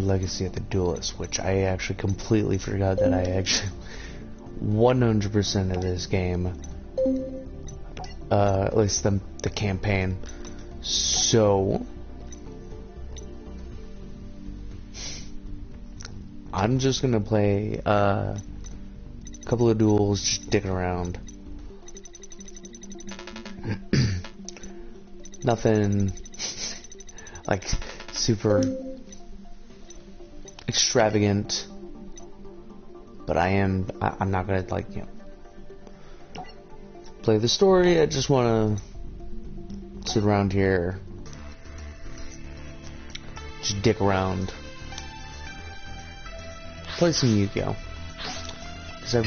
Legacy of the Duelist, which I actually completely forgot that I actually 100% of this game, at least the campaign. So I'm just gonna play a couple of duels, just dicking around. Nothing like super extravagant, but I'm not gonna, like, you know, play the story. I just wanna sit around here, just dick around, play some Yu-Gi-Oh, because I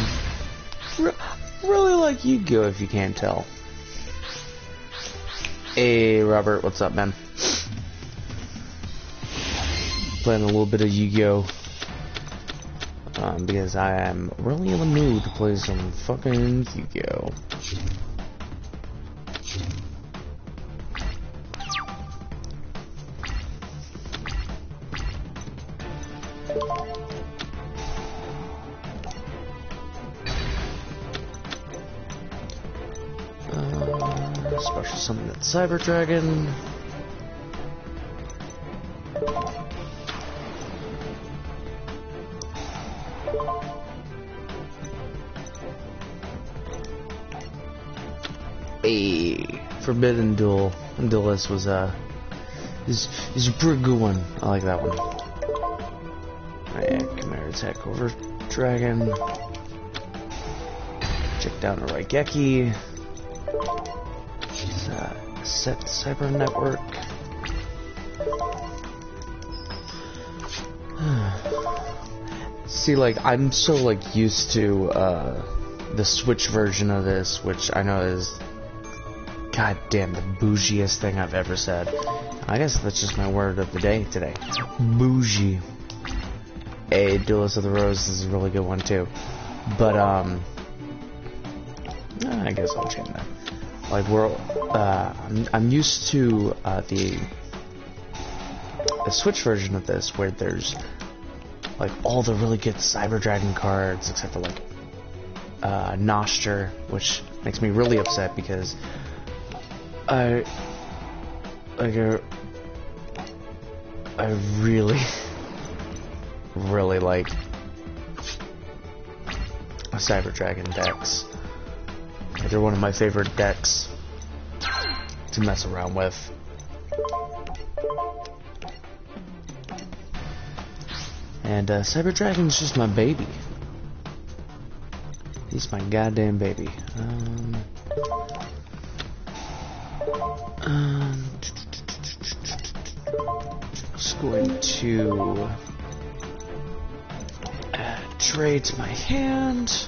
really like Yu-Gi-Oh, if you can't tell. Hey Robert, what's up, man? Playing a little bit of Yu-Gi-Oh, because I am really in the mood to play some fucking Yu-Gi-Oh. Special summon that Cyber Dragon. A Forbidden Duelist was is a pretty good one. I like that one. Alright, Chimera attack over Dragon. Check down a Raigeki. Set Cyber Network. See, like, I'm so, like, used to the Switch version of this, which I know is, goddamn, the bougiest thing I've ever said. I guess that's just my word of the day today. Bougie. A Duelist of the Rose is a really good one too, but I guess I'll change that. Like, I'm used to the Switch version of this, where there's like all the really good Cyber Dragon cards, except for like Noster, which makes me really upset because I really like Cyber Dragon decks. They're one of my favorite decks to mess around with. And Cyber Dragon's just my baby. He's my goddamn baby. Just going to add Dre to my hand.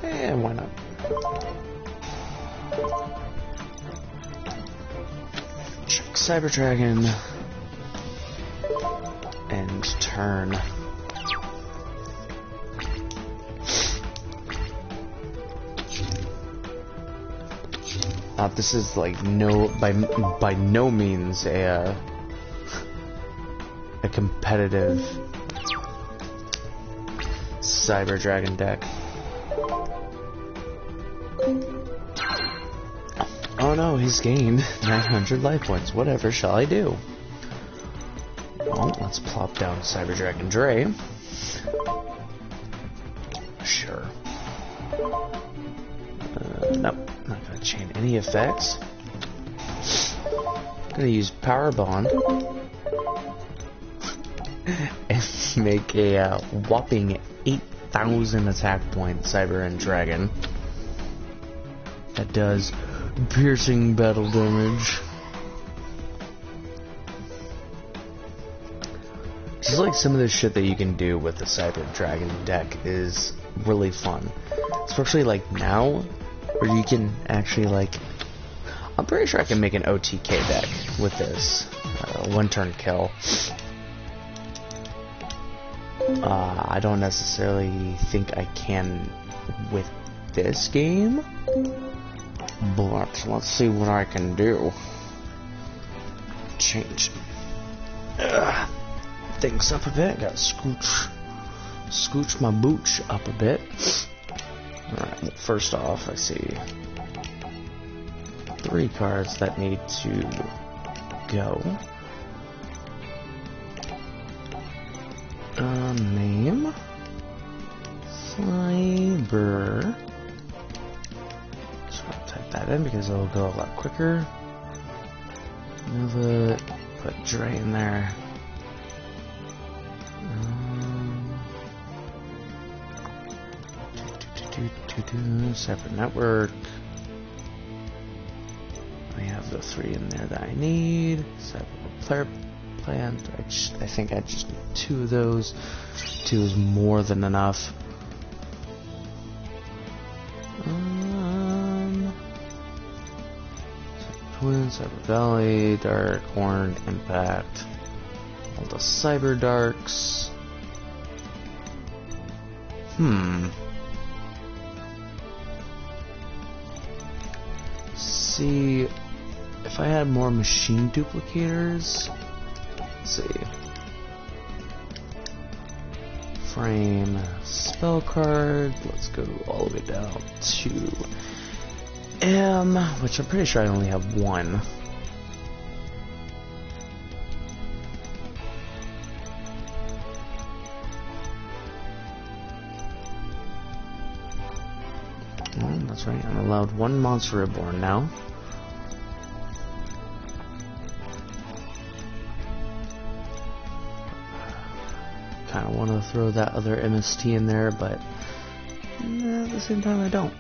And why not? Check Cyber Dragon and turn. This is like by no means a competitive Cyber Dragon deck. Oh no, he's gained 900 life points. Whatever shall I do? Well, let's plop down Cyber Dragon Dre. Sure. Nope, not gonna chain any effects. Gonna use Power Bond and make a whopping 8,000 attack point Cyber and Dragon. That does piercing battle damage. Just like some of the shit that you can do with the Cyber Dragon deck is really fun. Especially like now, where you can actually like... I'm pretty sure I can make an OTK deck with this. One turn kill. I don't necessarily think I can with this game, but let's see what I can do. Change things up a bit. Gotta scooch my booch up a bit. Alright, well, first off, I see 3 cards that need to go. Name. Fiber. So I'll type that in because it'll go a lot quicker. Move it. Put Dre in there. Separate network. I have the 3 in there that I need. Separate player plant. I think I just need 2 of those. 2 is more than enough. Twins, Cyber Valley, Dark, Horn, Impact. All the Cyber Darks. See, if I had more machine duplicators. Let's see. Frame spell card. Let's go all the way down to M, which I'm pretty sure I only have 1. Oh, that's right, I'm allowed 1 monster reborn now. Kind of want to throw that other MST in there, but at the same time I don't.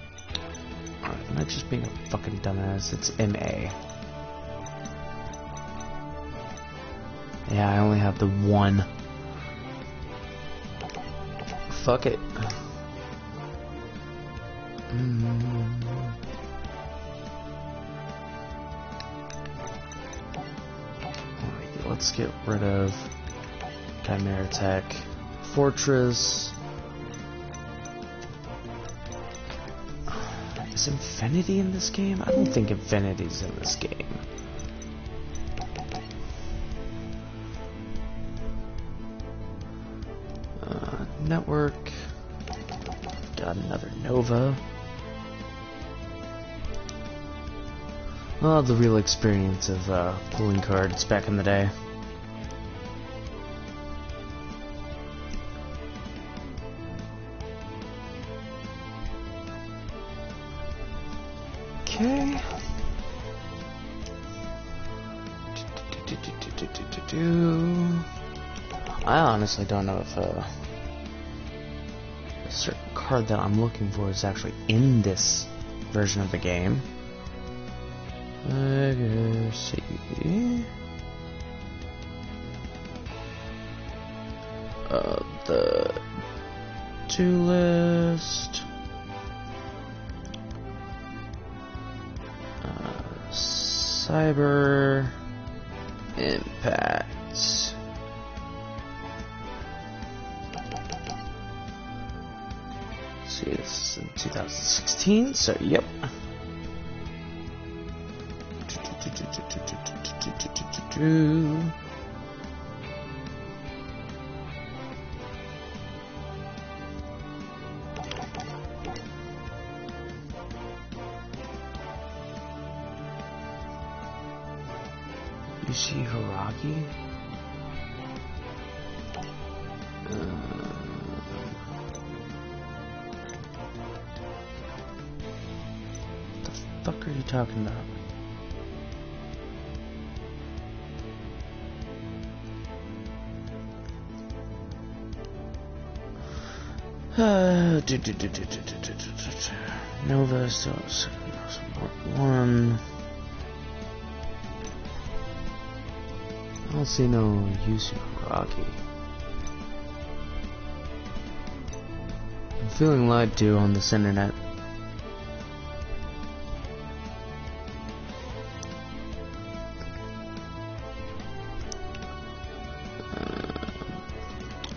Alright, am I just being a fucking dumbass? It's MA. Yeah, I only have the 1. Fuck it. Alright, let's get rid of Chimera Tech, Fortress. Is Infinity in this game? I don't think Infinity's in this game. Network. Got another Nova. Well, the real experience of pulling cards back in the day. Okay. I honestly don't know if a certain card that I'm looking for is actually in this version of the game. Let's see. The 2 list. Cyber Impact. See, this is in 2016, so yep. You see Hiragi? What the fuck are you talking about? Nova, so Mark 1. I don't see no Yusu Hiragi. I'm feeling lied to on this internet.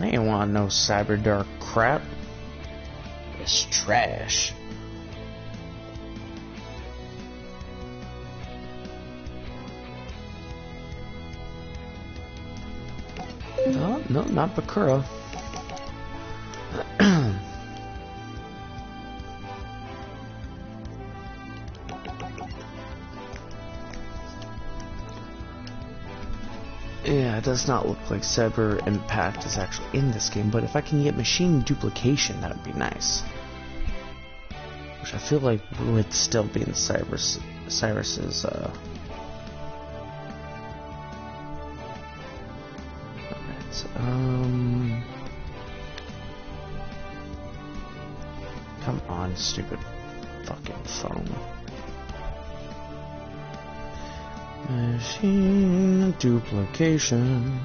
I ain't want no no Cyber Dark crap. It's trash. Oh, no, not Bakura. Yeah, it does not look like Cyber Impact is actually in this game, but if I can get machine duplication, that would be nice. Which I feel like would still be in Cyrus's, alright, so, come on, stupid fucking phone. Machine duplication.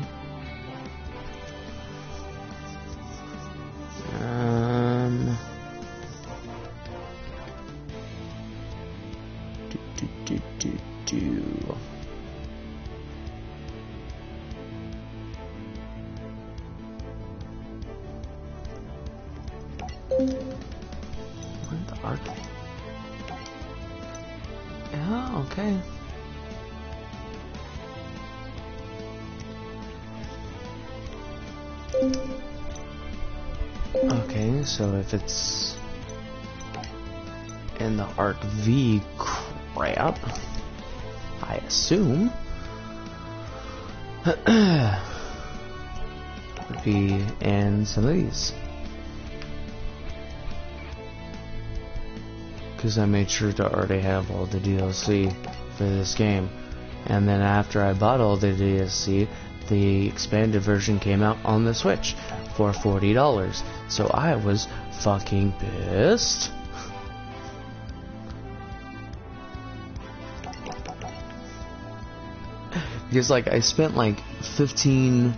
Where'd the arc? Oh, okay. Okay, so if it's in the Arc V crap, I assume would be in some of these. Because I made sure to already have all the DLC for this game. And then after I bought all the DLC, the expanded version came out on the Switch for $40. So I was fucking pissed. Because like I spent like $15,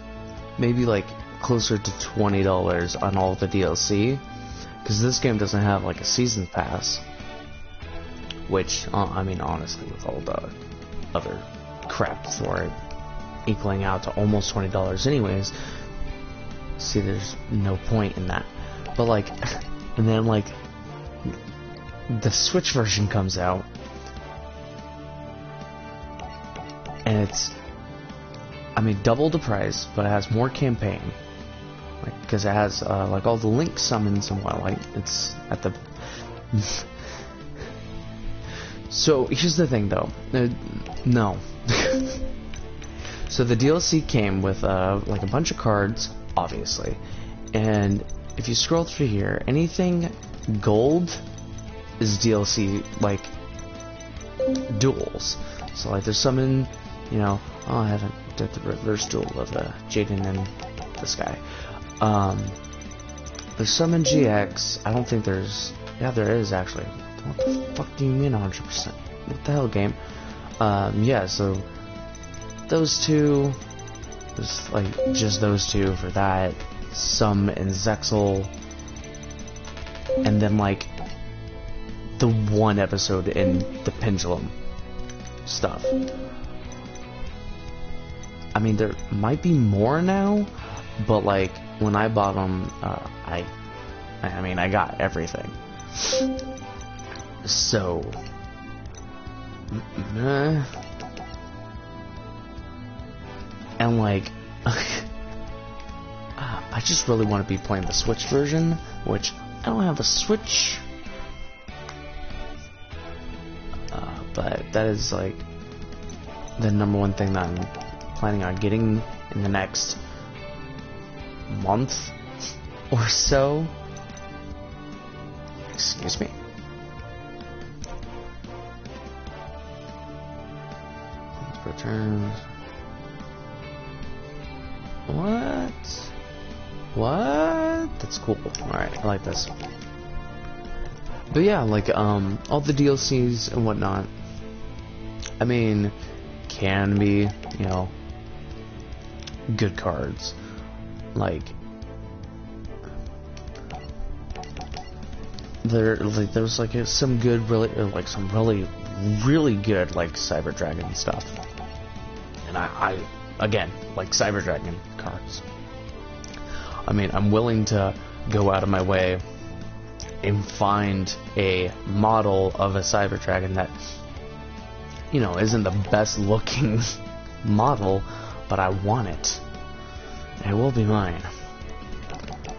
maybe like closer to $20 on all the DLC. Because this game doesn't have like a season pass. Which, I mean, honestly, with all the other crap for it, equaling out to almost $20 anyways, see, there's no point in that. But like, and then like, the Switch version comes out, and it's, I mean, double the price, but it has more campaign, like, because it has like all the Link summons and what, like, it's at the So here's the thing though, no. So the DLC came with like a bunch of cards, obviously, and if you scroll through here, anything gold is DLC, like duels. So like there's some in, you know, oh, I haven't did the reverse duel of Jaden and this guy. There's some in GX. I don't think there's, yeah, there is actually. What the fuck do you mean 100%? What the hell, game? Yeah, so those two, just like just those two for that. Some in Zexal, and then like the one episode in the Pendulum stuff. I mean, there might be more now, but like when I bought them, I mean, I got everything. So, and like, I just really want to be playing the Switch version, which I don't have a Switch, but that is like the #1 thing that I'm planning on getting in the next month or so. Excuse me. Returns. What? That's cool. Alright, I like this. But yeah, like, all the DLCs and whatnot, I mean, can be, you know, good cards. Like, there's like some good, really good, like, Cyber Dragon stuff. And I again, like Cyber Dragon cards. I mean, I'm willing to go out of my way and find a model of a Cyber Dragon that, you know, isn't the best looking model, but I want it. And it will be mine.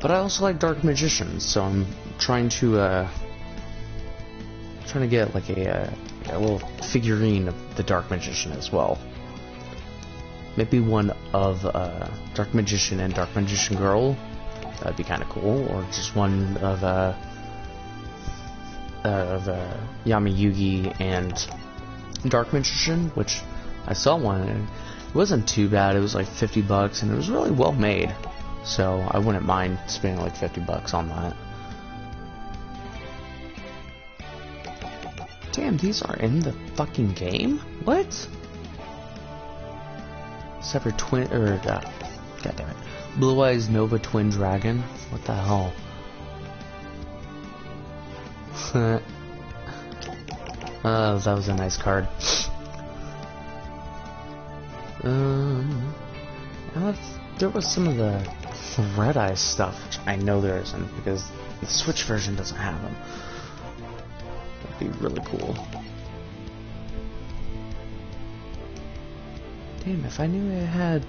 But I also like Dark Magicians, so I'm trying to get like a little figurine of the Dark Magician as well. Maybe one of Dark Magician and Dark Magician Girl. That'd be kind of cool. Or just one of Yami Yugi and Dark Magician, which I saw one and it wasn't too bad. It was like $50 and it was really well made. So I wouldn't mind spending like $50 on that. Damn, these are in the fucking game? What? Separate twin, or, God damn it. Blue Eyes Nova Twin Dragon? What the hell? That was a nice card. There was some of the Red Eye stuff, which I know there isn't, because the Switch version doesn't have them. That'd be really cool. Damn, if I knew it had...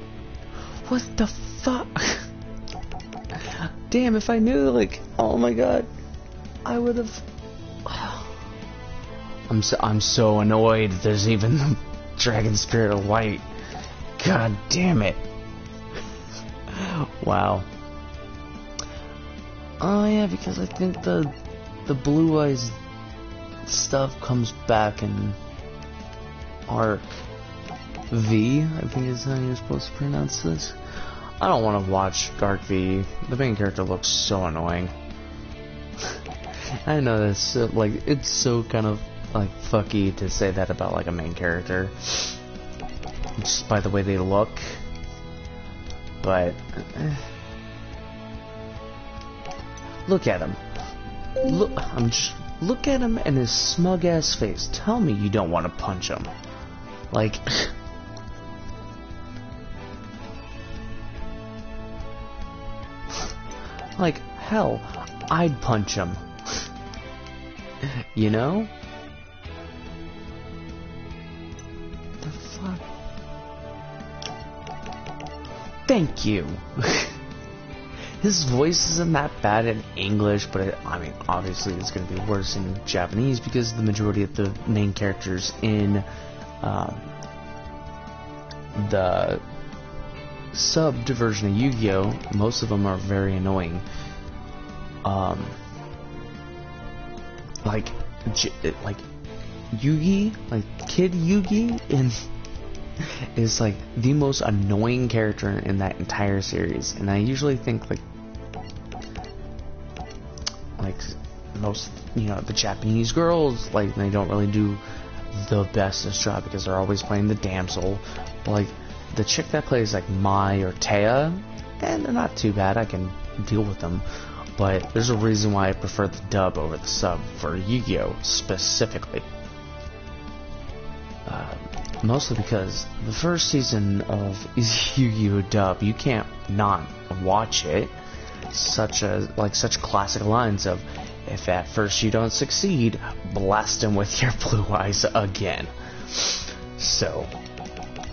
What the fuck? Damn, if I knew, like, oh my god, I would have... I'm so annoyed there's even the Dragon Spirit of Light. God damn it. Wow. Oh yeah, because I think the Blue Eyes stuff comes back in Arc V, I think is how you're supposed to pronounce this. I don't want to watch Arc V. The main character looks so annoying. I know that's like, it's so kind of like fucky to say that about like a main character just by the way they look, but look at him. Look at him and his smug ass face. Tell me you don't want to punch him. Like like hell, I'd punch him. You know? The fuck? Thank you. His voice isn't that bad in English, but I mean, obviously it's going to be worse in Japanese because the majority of the main characters in the subbed version of Yu-Gi-Oh, most of them are very annoying. Like Yugi, like Kid Yugi, is like the most annoying character in that entire series, and I usually think like most, you know, the Japanese girls, like, they don't really do the bestest job because they're always playing the damsel. But like the chick that plays like Mai or Taya, and they're not too bad, I can deal with them. But there's a reason why I prefer the dub over the sub for Yu-Gi-Oh! Specifically. Mostly because the first season of Yu-Gi-Oh! Dub, you can't not watch it. Such classic lines of, if at first you don't succeed, blast him with your blue eyes again. So,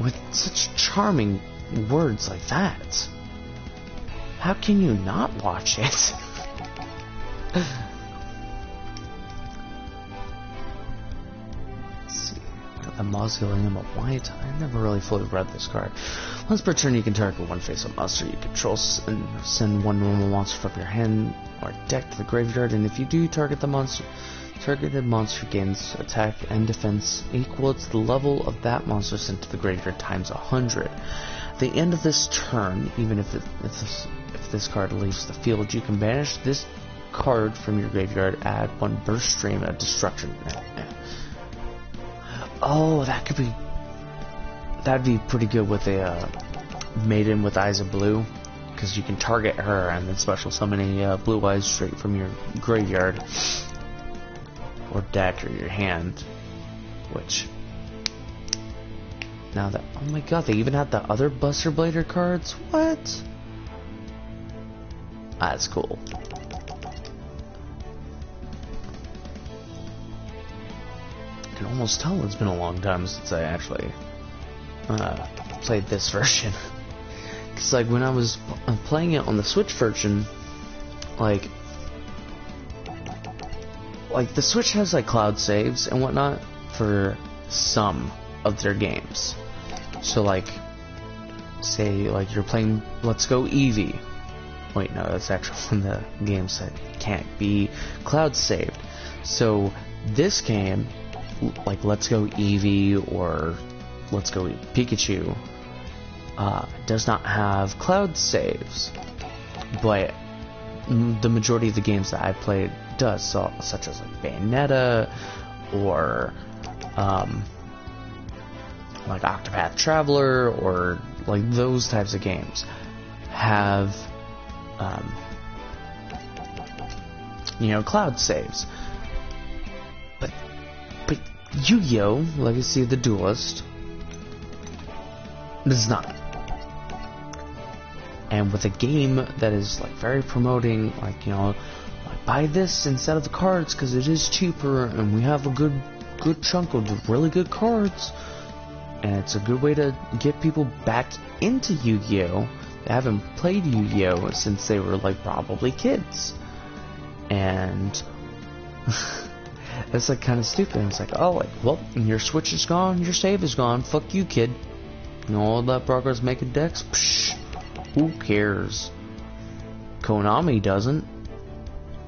with such charming words like that, how can you not watch it? Let's see. The Mausoleum of Light. I never really fully read this card. Once per turn, you can target one face-up monster you control and send one normal monster from your hand or deck to the graveyard. And if you do target the monster, targeted monster gains attack and defense equal to the level of that monster sent to the graveyard times 100. At the end of this turn, even if this card leaves the field, you can banish this card from your graveyard, add one burst stream of destruction. Oh, that'd be pretty good with a maiden with eyes of blue, because you can target her and then special summon a blue eyes straight from your graveyard or deck or your hand. Which, now that, oh my god, they even have the other Buster Blader cards. What? That's cool. I can almost tell it's been a long time since I actually played this version. Because, like, when I was playing it on the Switch version, like the Switch has, like, cloud saves and whatnot for some of their games. So, like, say, like, you're playing Let's Go Eevee. Wait, no, that's actually one of the games that can't be cloud saved. So, this game, like Let's Go Eevee or Let's Go Pikachu, does not have cloud saves. But the majority of the games that I played does, so, such as like Bayonetta or like Octopath Traveler or like those types of games have you know, cloud saves. But Yu-Gi-Oh! Legacy of the Duelist does not. And with a game that is like very promoting, like, you know, like, buy this instead of the cards because it is cheaper and we have a good chunk of really good cards, and it's a good way to get people back into Yu-Gi-Oh! They haven't played Yu-Gi-Oh! Since they were like probably kids, and that's like kind of stupid. It's like, oh, like, well, your Switch is gone, your save is gone, fuck you, kid. You know, all that progress making decks, psh, who cares? Konami doesn't,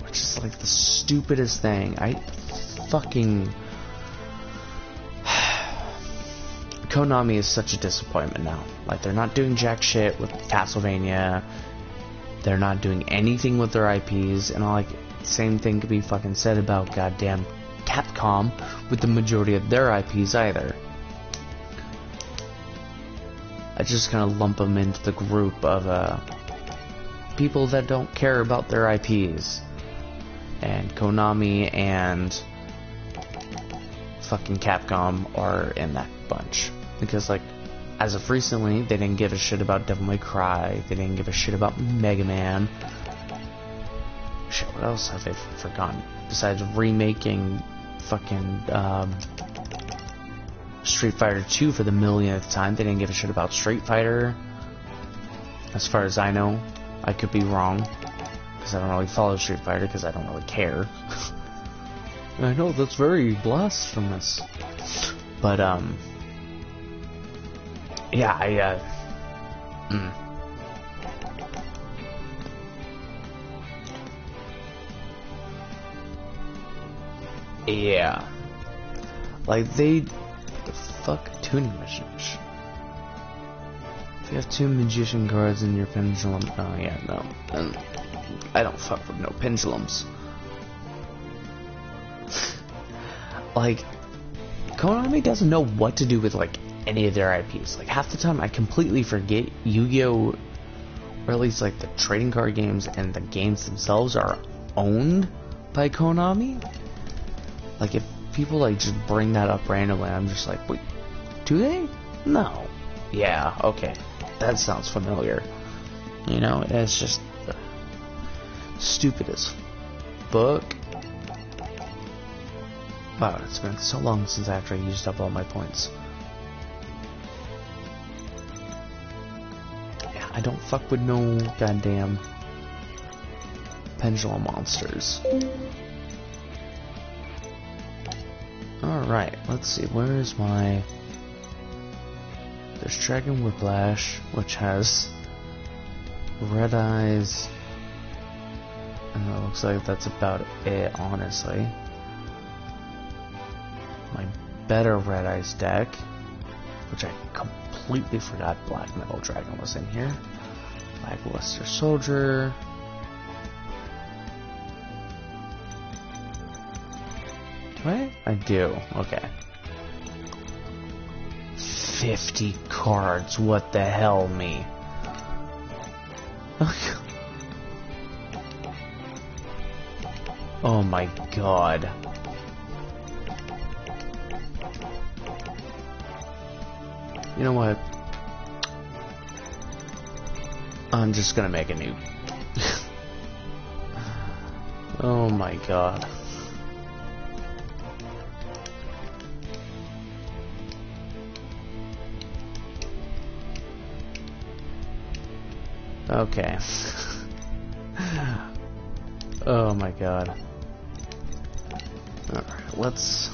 which is like the stupidest thing. I fucking Konami is such a disappointment now. Like, they're not doing jack shit with Castlevania. They're not doing anything with their IPs, and like, same thing could be fucking said about goddamn Capcom with the majority of their IPs either. I just kind of lump them into the group of people that don't care about their IPs. And Konami and fucking Capcom are in that bunch. Because, like, as of recently, they didn't give a shit about Devil May Cry. They didn't give a shit about Mega Man. Shit, what else have they forgotten? Besides remaking fucking Street Fighter 2 for the millionth time, they didn't give a shit about Street Fighter. As far as I know, I could be wrong, because I don't really follow Street Fighter, because I don't really care. I know that's very blasphemous, but yeah, yeah, like the fuck tuning machines. If you have 2 magician cards in your pendulum, oh yeah, no, and I don't fuck with no pendulums. Like, Konami doesn't know what to do with like any of their IPs. Like, half the time I completely forget Yu-Gi-Oh, or at least like the trading card games and the games themselves are owned by Konami. Like, if people like just bring that up randomly, I'm just like, wait, do they? No. Yeah, okay, that sounds familiar. You know, it's just stupid as fuck. Wow, it's been so long since I actually used up all my points. Yeah, I don't fuck with no goddamn pendulum monsters. Alright, let's see, where is my... There's Dragon Whiplash, which has red eyes, and it looks like that's about it, honestly. My better red eyes deck, which I completely forgot Black Metal Dragon was in here. Lackluster Soldier. Do I do. Okay. 50 cards. What the hell, me? Oh my god. You know what? I'm just gonna make a new Oh my god. Okay. Oh my god. Alright, let's...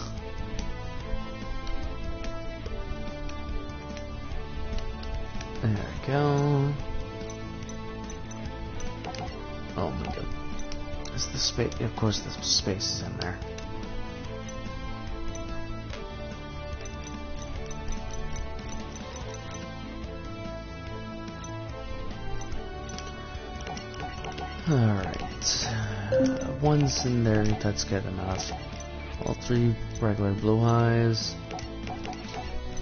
There we go. Oh my god. Is the space... Of course the space is in there. Alright. One's in there, that's good enough. All three regular blue eyes.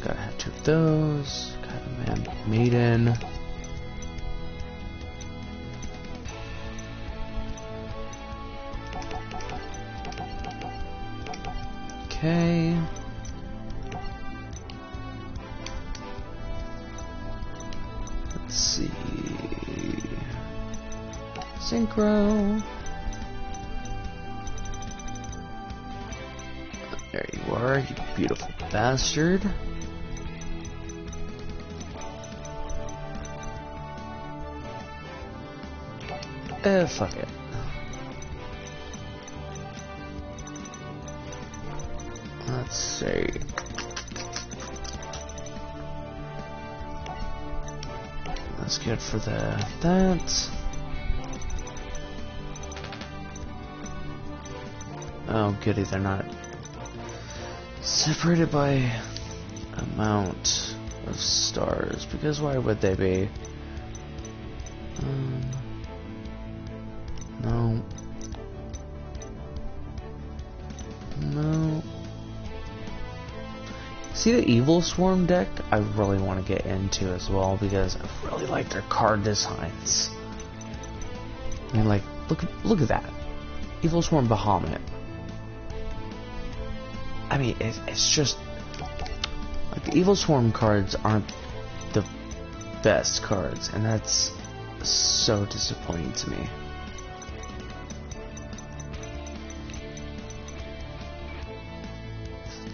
Gotta have two of those. Got a man maiden. Okay. Let's see. Synchro. There you are, you beautiful bastard. Fuck it. Let's see. That's good for that. Oh goody, they're not separated by amount of stars, because why would they be? No. No. See, the Evil Swarm deck I really want to get into as well, because I really like their card designs. I mean, like, look at that. Evil Swarm Bahamut. I mean, it's just like the Evil Swarm cards aren't the best cards, and that's so disappointing to me.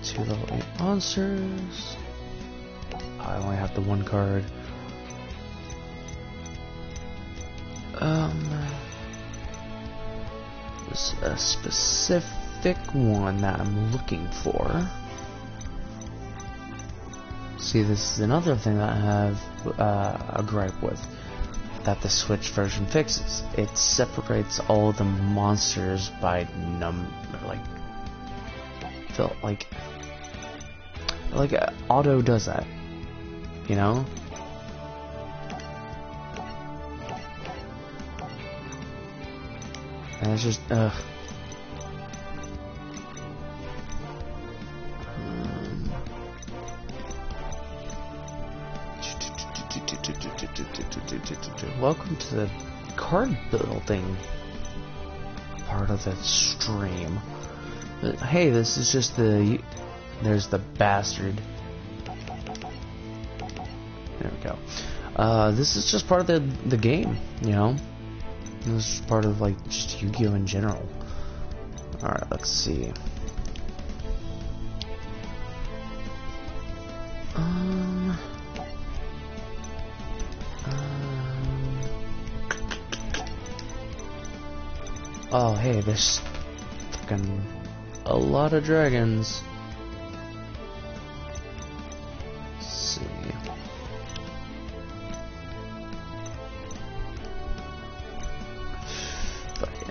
Two level 8 monsters. I only have the one card. There's a specific one that I'm looking for. See, this is another thing that I have a gripe with, that the Switch version fixes. It separates all the monsters by like auto does that, you know? And it's just welcome to the card building part of the stream. Hey, this is just there's the bastard. There we go. This is just part of the game, you know? This is part of, like, just Yu-Gi-Oh! In general. Alright, let's see. Oh, hey, there's fucking a lot of dragons. Let's see. Fuck it.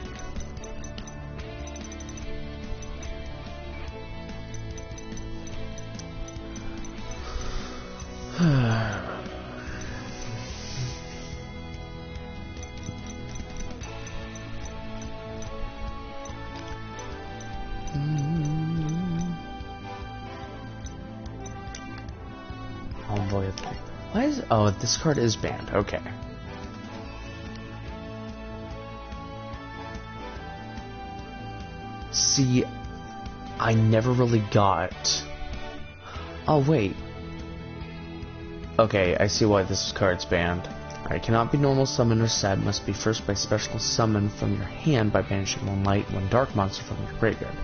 Why is... Oh, this card is banned. Okay. See, I never really got... Oh, wait. Okay, I see why this card's banned. Alright, cannot be normal summon or set. Must be first by special summon from your hand by banishing one light, one dark monster from your graveyard.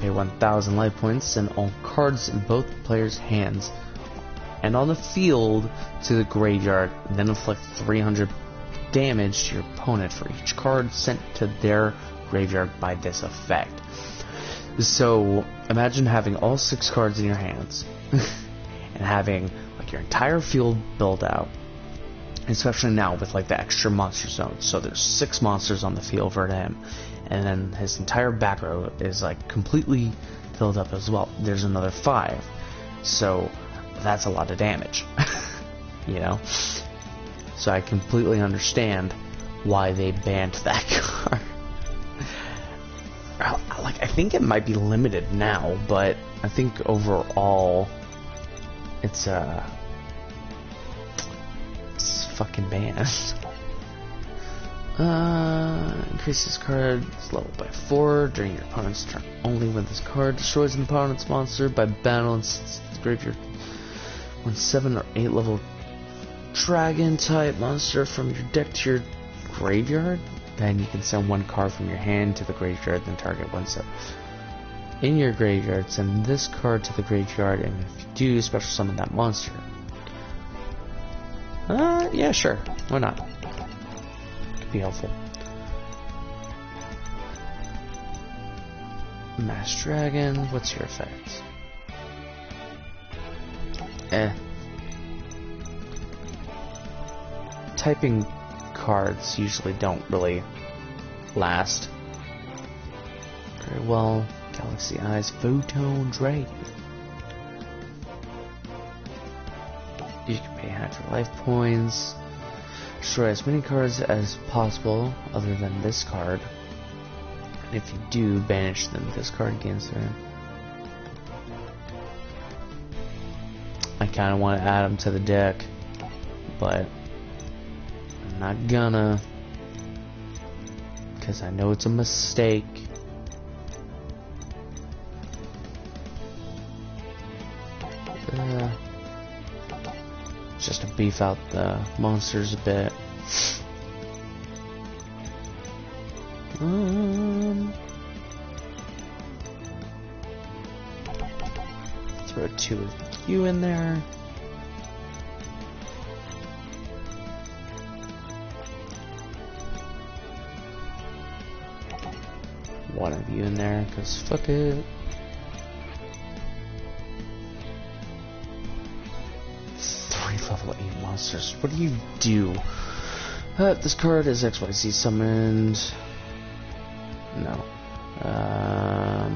Pay 1,000 life points, send all cards in both players' hands and on the field to the graveyard, then inflict 300 damage to your opponent for each card sent to their graveyard by this effect. So, imagine having all 6 cards in your hands and having like your entire field built out, especially now with like the extra monster zones. So there's 6 monsters on the field for him, and then his entire back row is like completely filled up as well. There's another 5, so that's a lot of damage. You know, so I completely understand why they banned that card. Like, I think it might be limited now, but I think overall it's fucking banned. Increase this card's level by 4 during your opponent's turn. Only when this card destroys an opponent's monster by battle and sends to the graveyard. When 7 or 8 level dragon type monster from your deck to your graveyard, then you can send 1 card from your hand to the graveyard, then target 1 set in your graveyard. Send this card to the graveyard, and if you do, special summon that monster. Yeah, sure. Why not? Could be helpful. Mass Dragon, what's your effect? Typing cards usually don't really last very well. Galaxy Eyes, Photon Drake. You can pay half your life points. Destroy as many cards as possible other than this card. And if you do, banish them. This card against her. I kind of want to add them to the deck, but I'm not gonna, because I know it's a mistake. Just to beef out the monsters a bit. Throw 2 of you in there. One of you in there, cause fuck it. 3 level 8 monsters. What do you do? This card is XYZ summoned. No.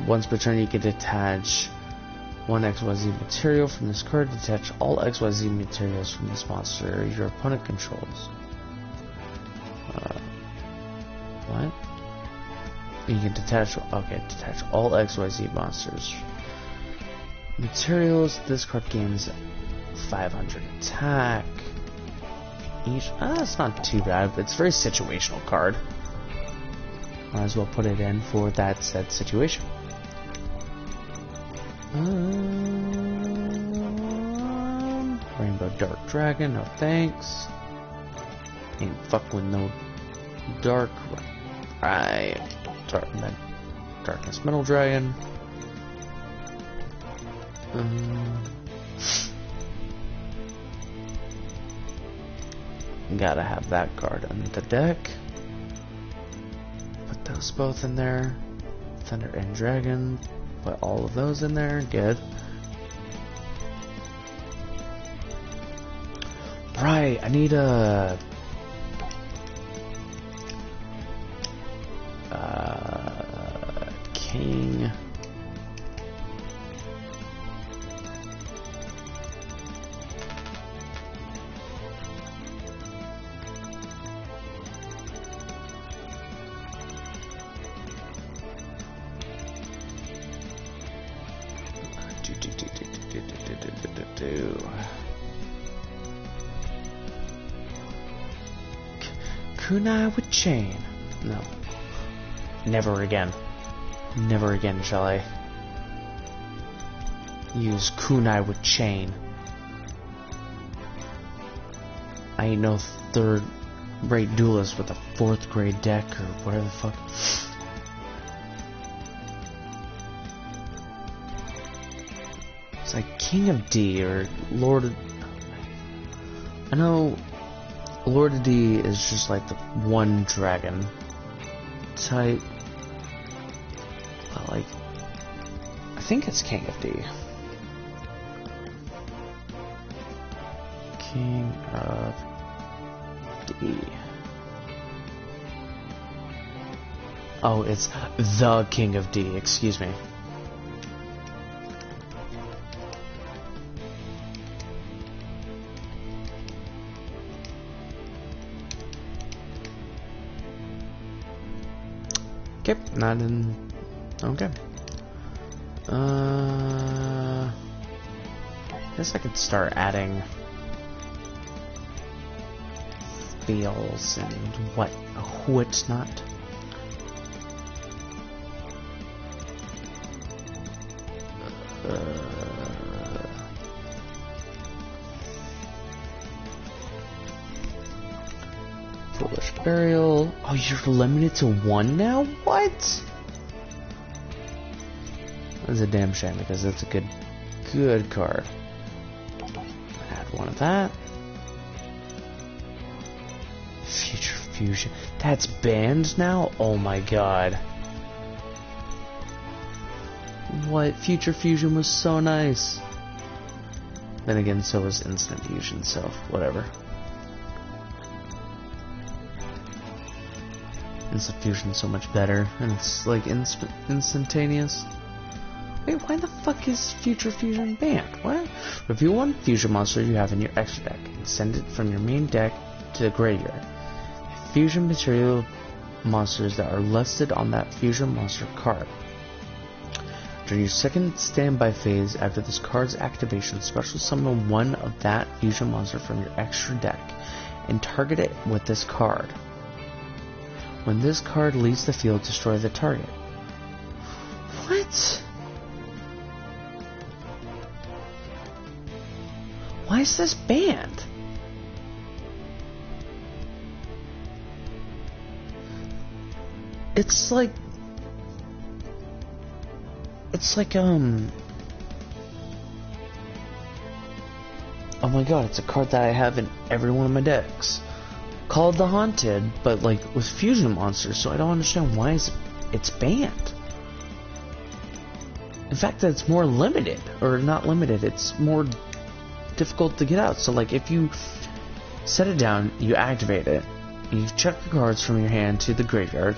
Once per turn, you can detach 1 XYZ material from this card. Detach all XYZ materials from this monster your opponent controls. What? You can detach. Okay, detach all XYZ monsters. Materials. This card gains 500 attack. Each. That's not too bad, but it's a very situational card. Might as well put it in for that said situation. Rainbow Dark Dragon, no thanks. Ain't fuck with no dark. Right. Darkness Metal Dragon. Gotta have that card on the deck. Put those both in there. Thunder and Dragon. Put all of those in there. Good. Right, I need a king. Kunai with chain. No. Never again. Never again shall I use kunai with chain. I ain't no third-rate duelist with a 4th grade deck or whatever the fuck. It's like King of D or Lord of... I know Lord of D is just like the one dragon type. But like, I think it's King of D. King of D. Oh, it's the King of D, excuse me. Okay, not in... Okay. I guess I could start adding spells and whatnot. Foolish Burial. Oh, you're limited to 1 now? What? That's a damn shame because it's a good card. Add 1 of that. Future Fusion. That's banned now? Oh my god. What? Future Fusion was so nice. Then again, so was Instant Fusion, so whatever. Instant Fusion's so much better, and it's like instantaneous. Wait, why the fuck is Future Fusion banned? What? Review 1 fusion monster you have in your extra deck and send it from your main deck to the graveyard. Fusion material monsters that are listed on that fusion monster card. During your second standby phase after this card's activation, special summon 1 of that fusion monster from your extra deck and target it with this card. When this card leaves the field, destroy the target. What? Why is this banned? It's like oh my god, it's a card that I have in every one of my decks. Called the Haunted, but like with fusion monsters, so I don't understand why it's banned. In fact, it's more limited, or not limited, it's more difficult to get out. So like if you set it down, you activate it, you check the cards from your hand to the graveyard,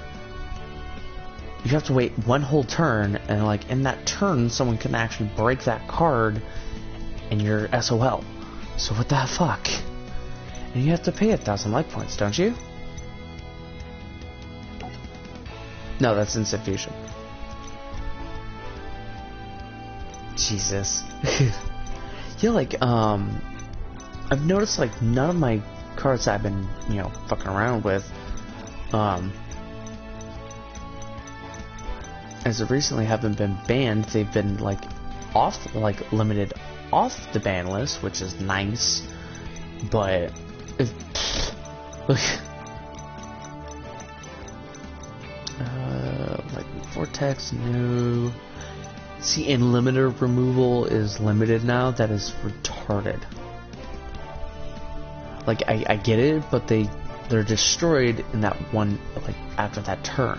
you have to wait 1 whole turn, and like in that turn someone can actually break that card and you're SOL. So what the fuck? And you have to pay 1,000 life points, don't you? No, that's Instant Fusion. Jesus. Yeah, like, I've noticed, like, none of my cards I've been, you know, fucking around with, as of recently haven't been banned. They've been, like, limited off the ban list, which is nice, but, like, Vortex, no. See, and limiter removal is limited now. That is retarded. Like, I get it, but they're destroyed in that one, like, after that turn.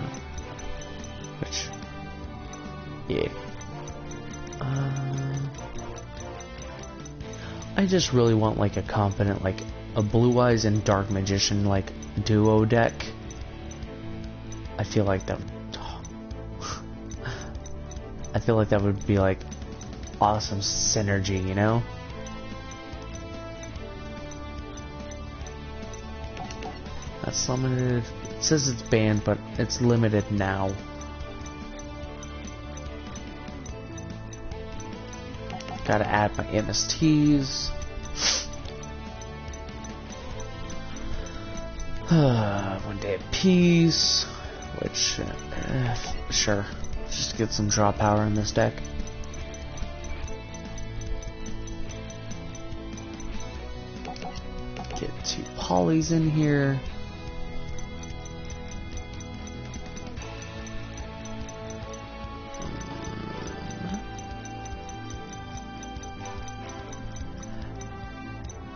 Which, yeah. I just really want, like, a competent, like, a Blue Eyes and Dark Magician, like, duo deck. I feel like that. I feel like that would be like awesome synergy, you know? That's limited. It says it's banned, but it's limited now. Gotta add my MSTs. 1 day of peace, which sure. Just get some draw power in this deck. Get 2 polys in here.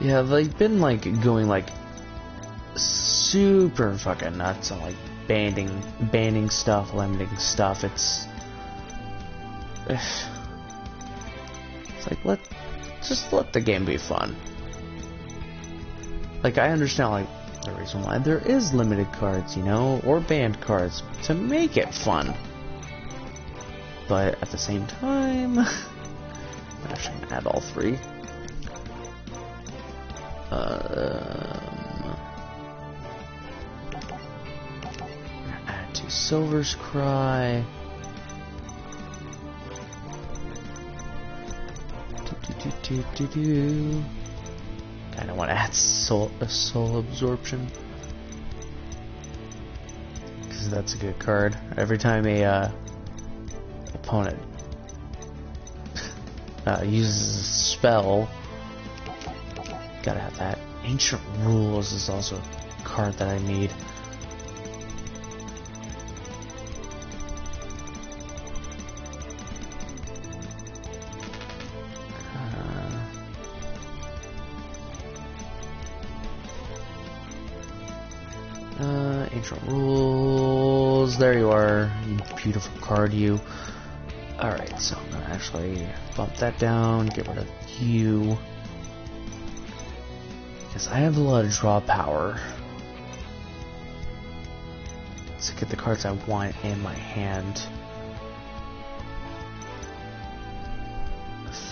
Yeah, they've been like going like super fucking nuts on like banning stuff, limiting stuff. It's like just let the game be fun. Like I understand like the reason why there is limited cards, you know, or banned cards to make it fun. But at the same time, actually I'm gonna add all three. Add 2 Silver's Cry. Kinda want to add soul absorption, because that's a good card. Every time a opponent uses a spell, gotta have that. Ancient Rules is also a card that I need. Ancient Rules, there you are, you beautiful card, you. Alright, so I'm gonna actually bump that down, get rid of you. Because I have a lot of draw power. To get the cards I want in my hand.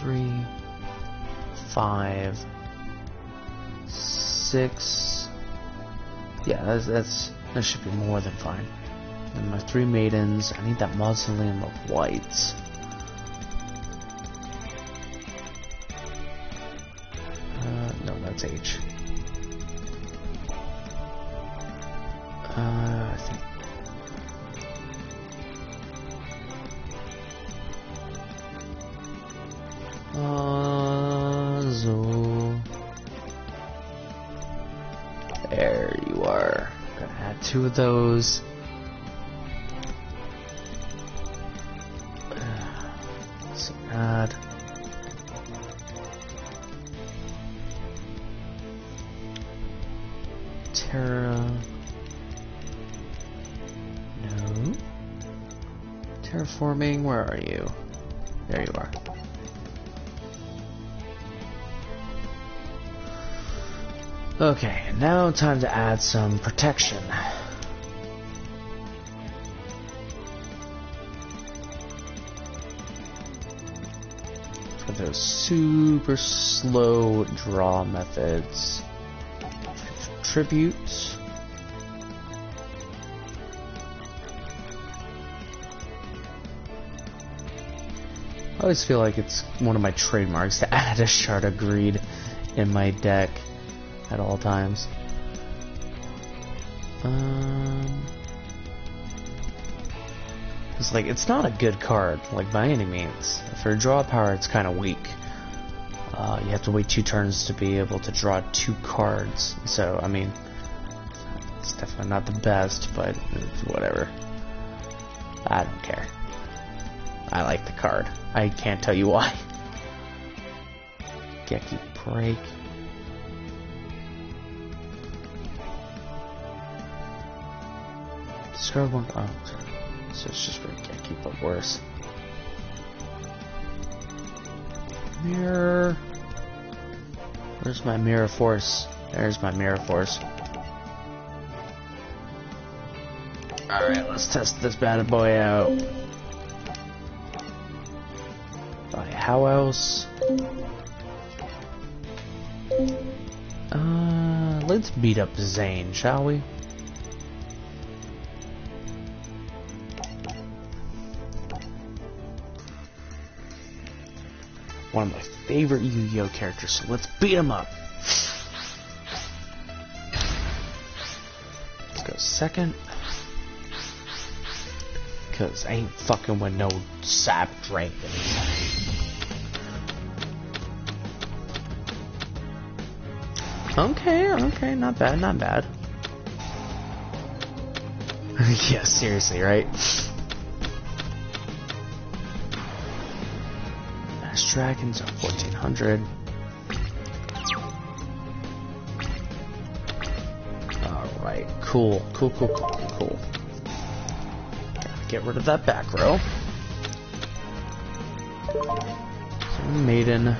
3, 5, 6. Yeah, that should be more than fine. And my 3 maidens. I need that Mausoleum of Lights. No, that's H. I think. There you are. Gonna add 2 of those. So add. Terra. No. Terraforming, where are you? There you are. Okay, now time to add some protection. For those super slow draw methods. Tribute. I always feel like it's one of my trademarks to add a Shard of Greed in my deck at all times. It's like, it's not a good card, like by any means. For draw power, it's kind of weak. You have to wait 2 turns to be able to draw 2 cards. So, I mean, it's definitely not the best, but it's whatever. I don't care. I like the card. I can't tell you why. Geki Break. Discard 1. Oh, so it's just for Geki, but worse. Mirror. Where's my Mirror Force? There's my Mirror Force. Alright, let's test this bad boy out. How else? Let's beat up Zane, shall we? One of my favorite Yu-Gi-Oh characters, so let's beat him up. Let's go second. Cause I ain't fucking with no sap dragon. Okay, okay, not bad, not bad. Yeah, seriously, right? Mass Dragons are 1400. Alright, cool. Get rid of that back row. So, Maiden.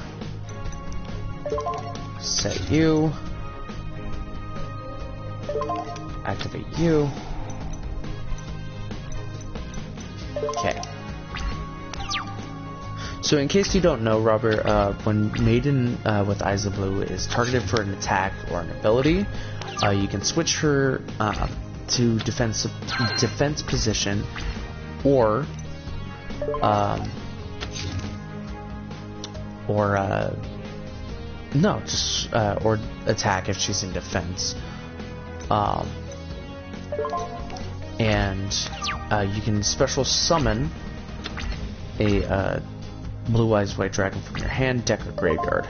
Set you. Activate you. Okay. So in case you don't know, Robert, when Maiden with Eyes of Blue is targeted for an attack or an ability, you can switch her to defense position, or attack if she's in defense. And you can special summon a Blue Eyes White Dragon from your hand, deck, or graveyard.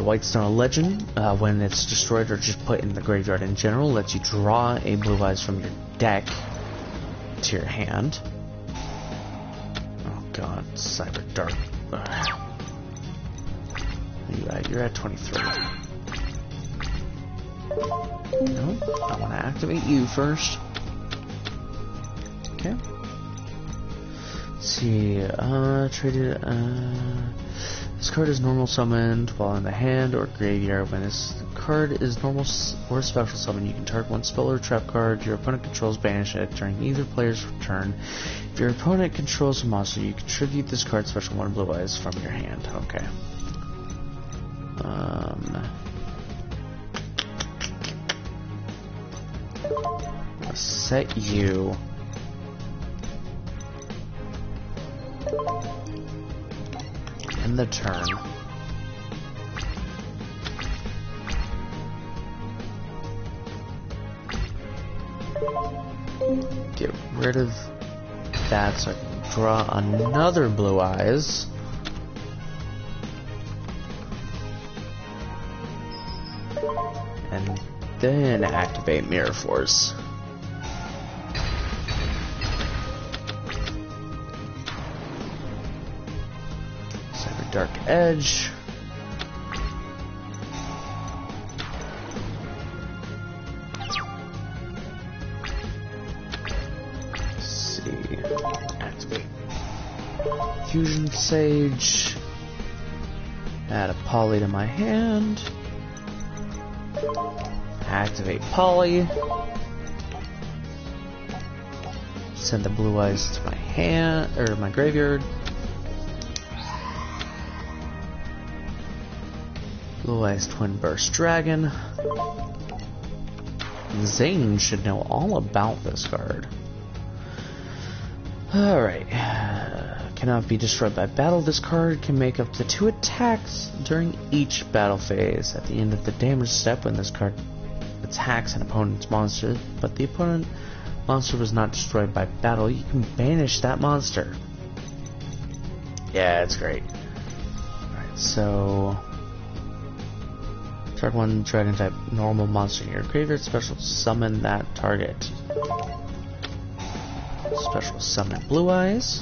Whitestone Legend, when it's destroyed or just put in the graveyard in general, lets you draw a Blue Eyes from your deck to your hand. Oh god, Cyber Dark. You're at 23. Nope, I want to activate you first. Okay. Let's see, traded, this card is normal summoned while in the hand or graveyard. When this card is normal or special summon, you can target one spell or trap card your opponent controls, banish it during either player's turn. If your opponent controls a monster, you contribute this card's special one Blue Eyes from your hand. Okay. I'll set you. In the turn. Get rid of that so I can draw another Blue Eyes. And then activate Mirror Force. Dark Edge. Let's see. Activate Fusion Sage. Add a Poly to my hand. Activate Poly. Send the Blue Eyes to my hand or my graveyard. Blue Eyes Twin Burst Dragon. Zane should know all about this card. Alright. Cannot be destroyed by battle. This card can make up to 2 attacks during each battle phase. At the end of the damage step, when this card attacks an opponent's monster, but the opponent monster was not destroyed by battle, you can banish that monster. Yeah, it's great. Alright, so target one dragon type normal monster in your graveyard, special summon that target. Special summon Blue Eyes.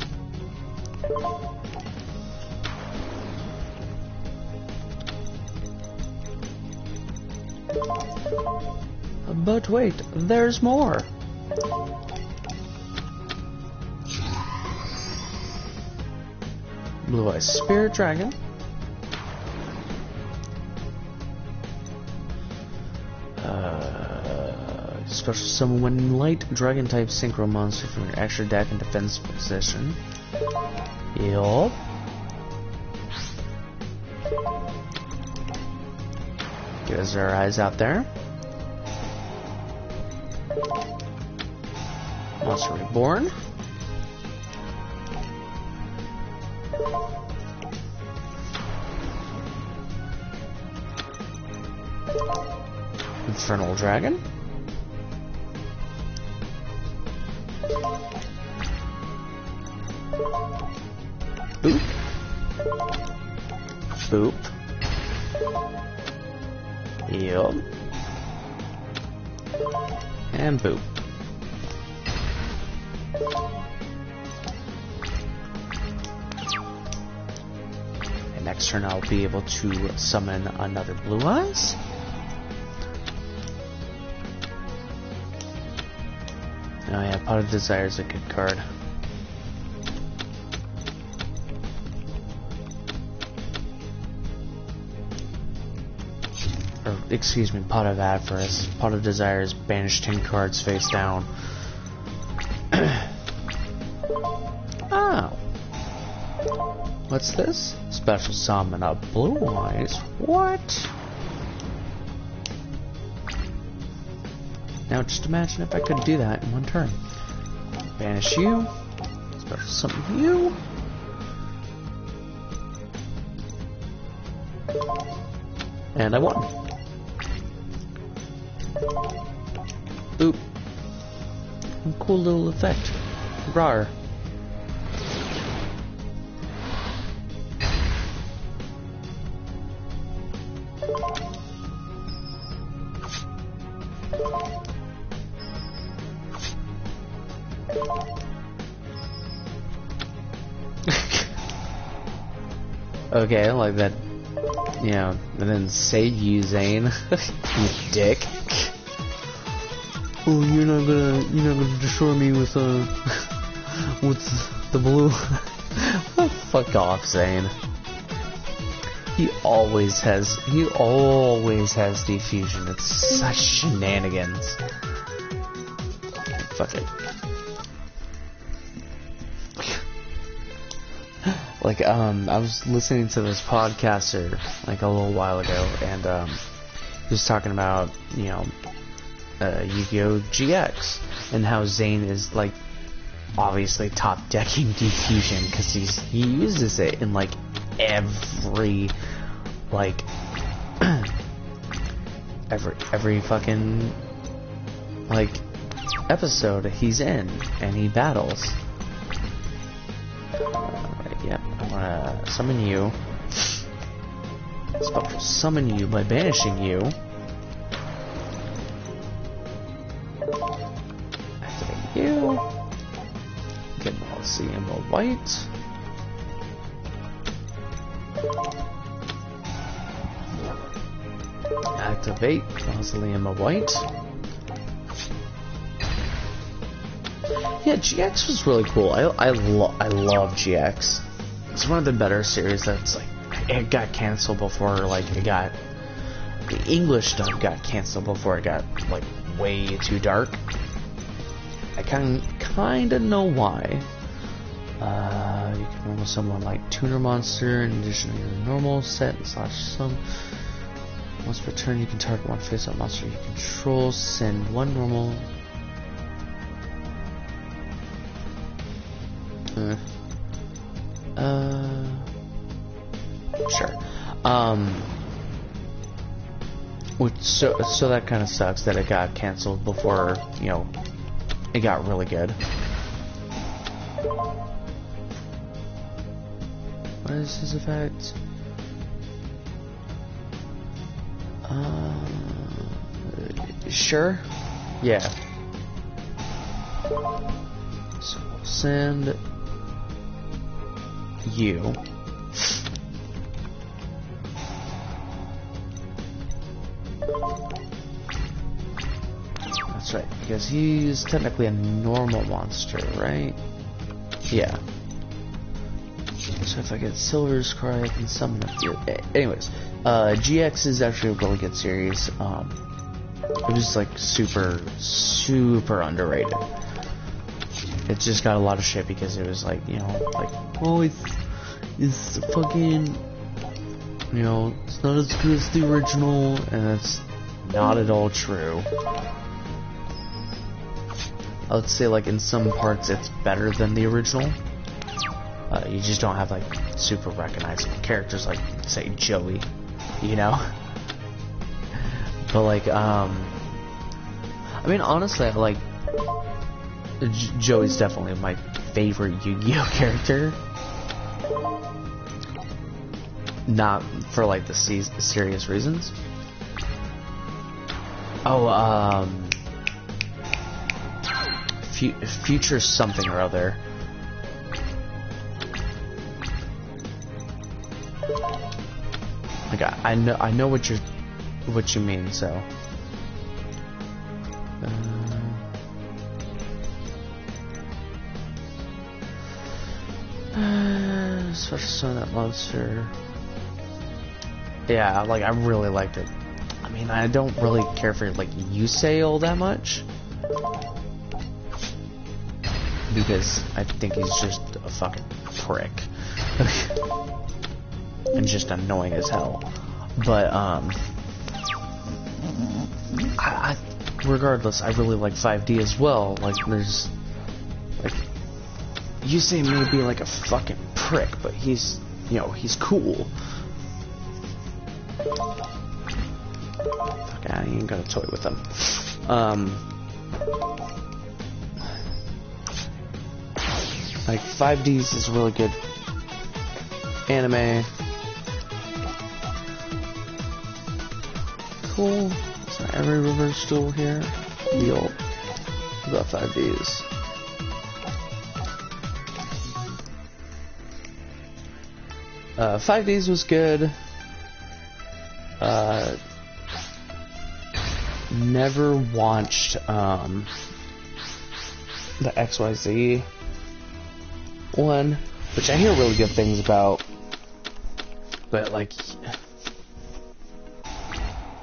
But wait, there's more. Blue Eyes Spirit Dragon. Special summon one light dragon type synchro monster from your extra deck and defense position. Yup. Give us our eyes out there. Monster Reborn. Infernal Dragon. Boop. Boop. Yup. And boop. And next turn I'll be able to summon another Blue Eyes. Oh yeah, Pot of Desire is a good card. Or, excuse me, Pot of Avarice. Pot of Desire is banish 10 cards face down. Oh. What's this? Special summon a Blue Eyes. What? Now just imagine if I could do that in one turn. Banish you. Special summon you. And I won. Boop. Cool little effect. Rawr. Okay, I like that. You know, and then save you, Zane. You dick. Oh, you're not gonna destroy me with with the blue. Fuck off, Zane. He always has diffusion. It's such shenanigans. Fuck it. Like, I was listening to this podcaster, like, a little while ago, and, he was talking about, you know, Yu-Gi-Oh! GX, and how Zane is, like, obviously top-decking diffusion, because he uses it in, like, every, like, every fucking, like, episode he's in, and he battles. Yep, I wanna summon you. Special summon you by banishing you. Activate you. Get Mausoleum of White. Activate Mausoleum of White. Yeah, GX was really cool. I love GX. It's one of the better series that's like, it got canceled before, like, the English stuff got canceled before it got, like, way too dark. I kinda know why. You can normal summon, like, Tuner Monster in addition to your normal set / some. Once per turn, you can target one face-up monster you control, send one normal. Sure. Which so that kind of sucks that it got canceled before, you know, it got really good. What is his effect? Sure. Yeah. So we'll send you. That's right, because he's technically a normal monster, right? Yeah. So if I get Silver's Cry, I can summon a few. Anyways, GX is actually a really good series. It was like super underrated. It just got a lot of shit because it was like, you know, like, oh, it's fucking, you know, it's not as good as the original, and that's not at all true. I would say, like, in some parts it's better than the original. You just don't have, like, super recognizable characters like, say, Joey, you know? But, like, I mean, honestly, I like, Joey's definitely my favorite Yu-Gi-Oh character. not for like the serious reasons. Oh, future something or other. Like I know what you mean. So. Special son that loves her. Yeah, like I really liked it. I mean, I don't really care for like Yusei that much because I think he's just a fucking prick and just annoying as hell. But regardless, I really like 5D as well. Like there's like Yusei may be like a fucking prick, but he's, you know, he's cool. Fuck, I ain't gonna toy with him. Like 5Ds is really good anime. Cool. Is not every reverse duel here? Yo, about 5Ds. 5Ds was good. Never watched the XYZ one, which I hear really good things about. But like,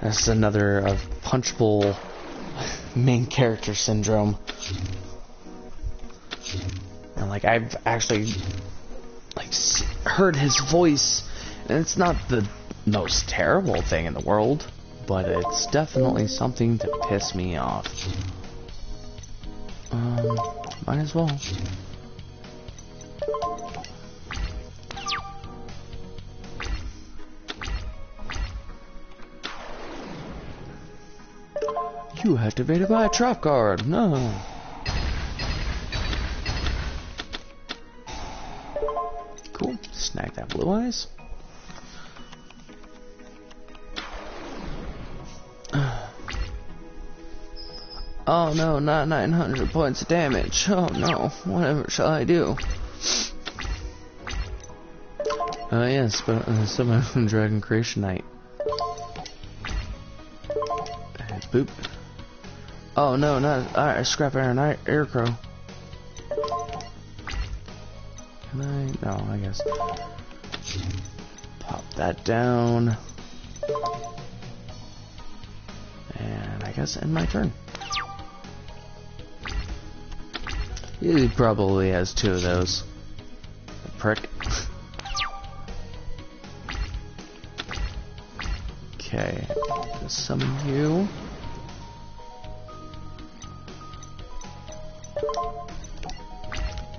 that's another punchable main character syndrome. And like, I've actually like heard his voice, and it's not the most terrible thing in the world, but it's definitely something to piss me off. Might as well. You activated my trap card. No. Cool. Snag that blue eyes. Oh no, not 900 points of damage. Oh no, whatever shall I do? Yes, but summon Dragon Creation Knight. Boop. Oh no, not Scrap Iron Aircrow. Can I? No, I guess. Pop that down. And I guess end my turn. He probably has two of those. The prick. Okay, just summon you.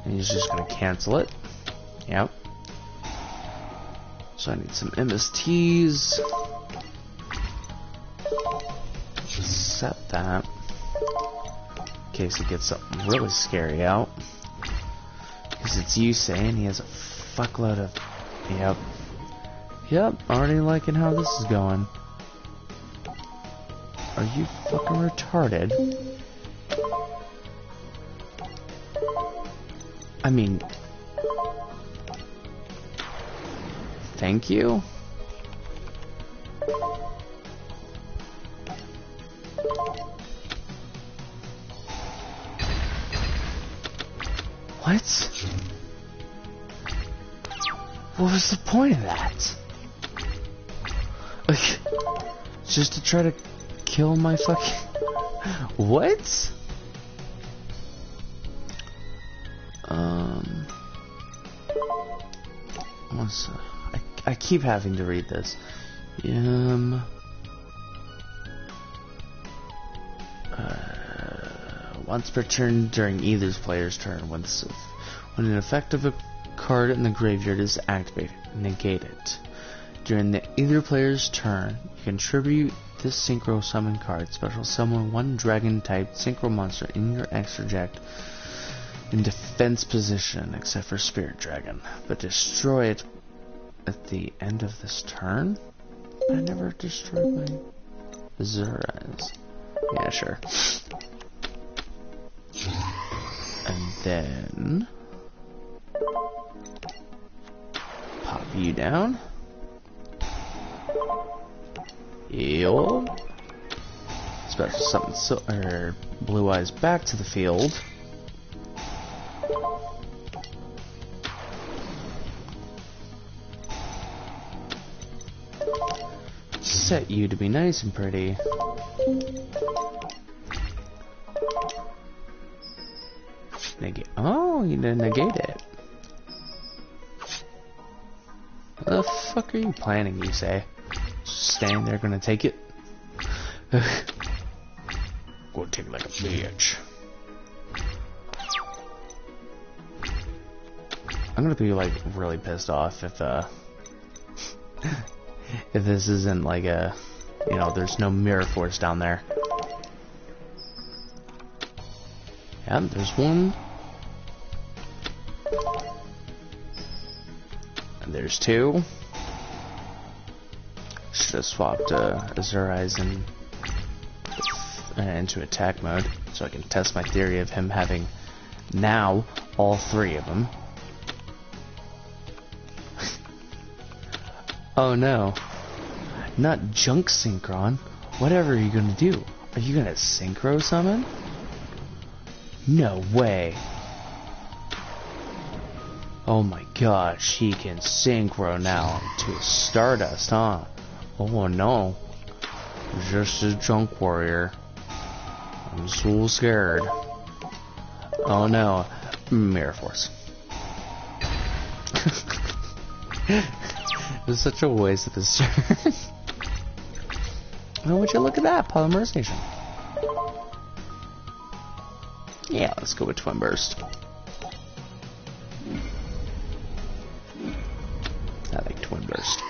And he's just gonna cancel it. Yep. So I need some MSTs. Set that. In case he gets something really scary out. Because it's you saying he has a fuckload of... Yep. Yep, already liking how this is going. Are you fucking retarded? I mean... Thank you? What? What was the point of that? Like, just to try to kill my fucking... What? I keep having to read this. Once per turn during either player's turn, when an effect of a card in the graveyard is activated, negate it. During either player's turn, you contribute this synchro summon card. Special summon one dragon type synchro monster in your extra deck in defense position, except for Spirit Dragon, but destroy it at the end of this turn? I never destroyed my Azuras. Yeah, sure. And then pop you down. Yo. Special something Blue Eyes back to the field. Set you to be nice and pretty. Negate. Oh, you didn't negate it. What the fuck are you planning, you say? Just standing there gonna take it? Go take it like a bitch. I'm gonna be like really pissed off if if this isn't like a, you know, there's no mirror force down there. Yeah, there's one. And there's two. Should have swapped Azure Eyes into attack mode so I can test my theory of him having now all three of them. Oh no. Not junk synchron. Whatever are you gonna do? Are you gonna synchro summon? No way. Oh my gosh, he can synchro now to a Stardust, huh? Oh no. Just a junk warrior. I'm so scared. Oh no. Mirror Force. It was such a waste of his turn. Oh, would you look at that? Polymerization. Yeah, let's go with Twin Burst. I like Twin Burst.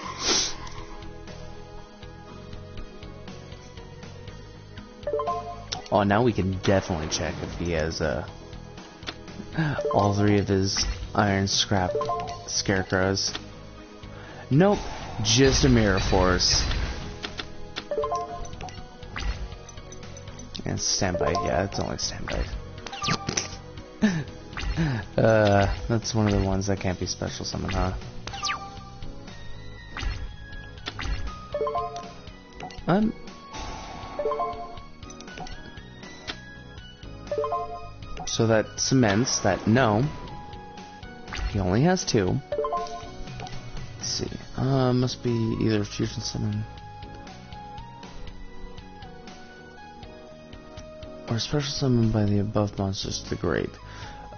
Oh, now we can definitely check if he has all three of his Iron Scrap Scarecrows. Nope, just a Mirror Force. And standby, yeah, it's only standby. That's one of the ones that can't be special summoned, huh? So that cements that no, he only has two. Let's see. Must be either fusion summon or special summon by the above monsters to the grave.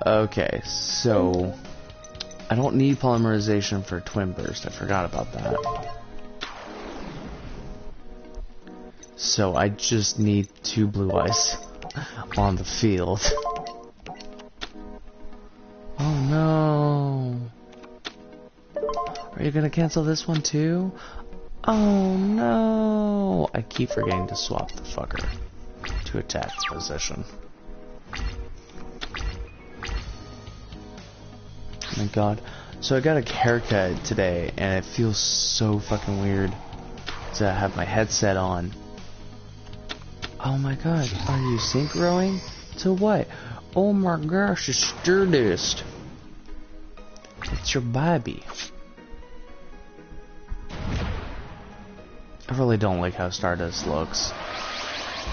Okay, so I don't need polymerization for Twin Burst. I forgot about that. So I just need two Blue Eyes on the field. Oh no. Are you gonna cancel this one too? Oh no. I keep forgetting to swap the fucker to attack position. Oh my god. So I got a haircut today and it feels so fucking weird to have my headset on. Oh my god, are you synchroing? To what? Oh my gosh, it's Stardust. It's your baby. I really don't like how Stardust looks.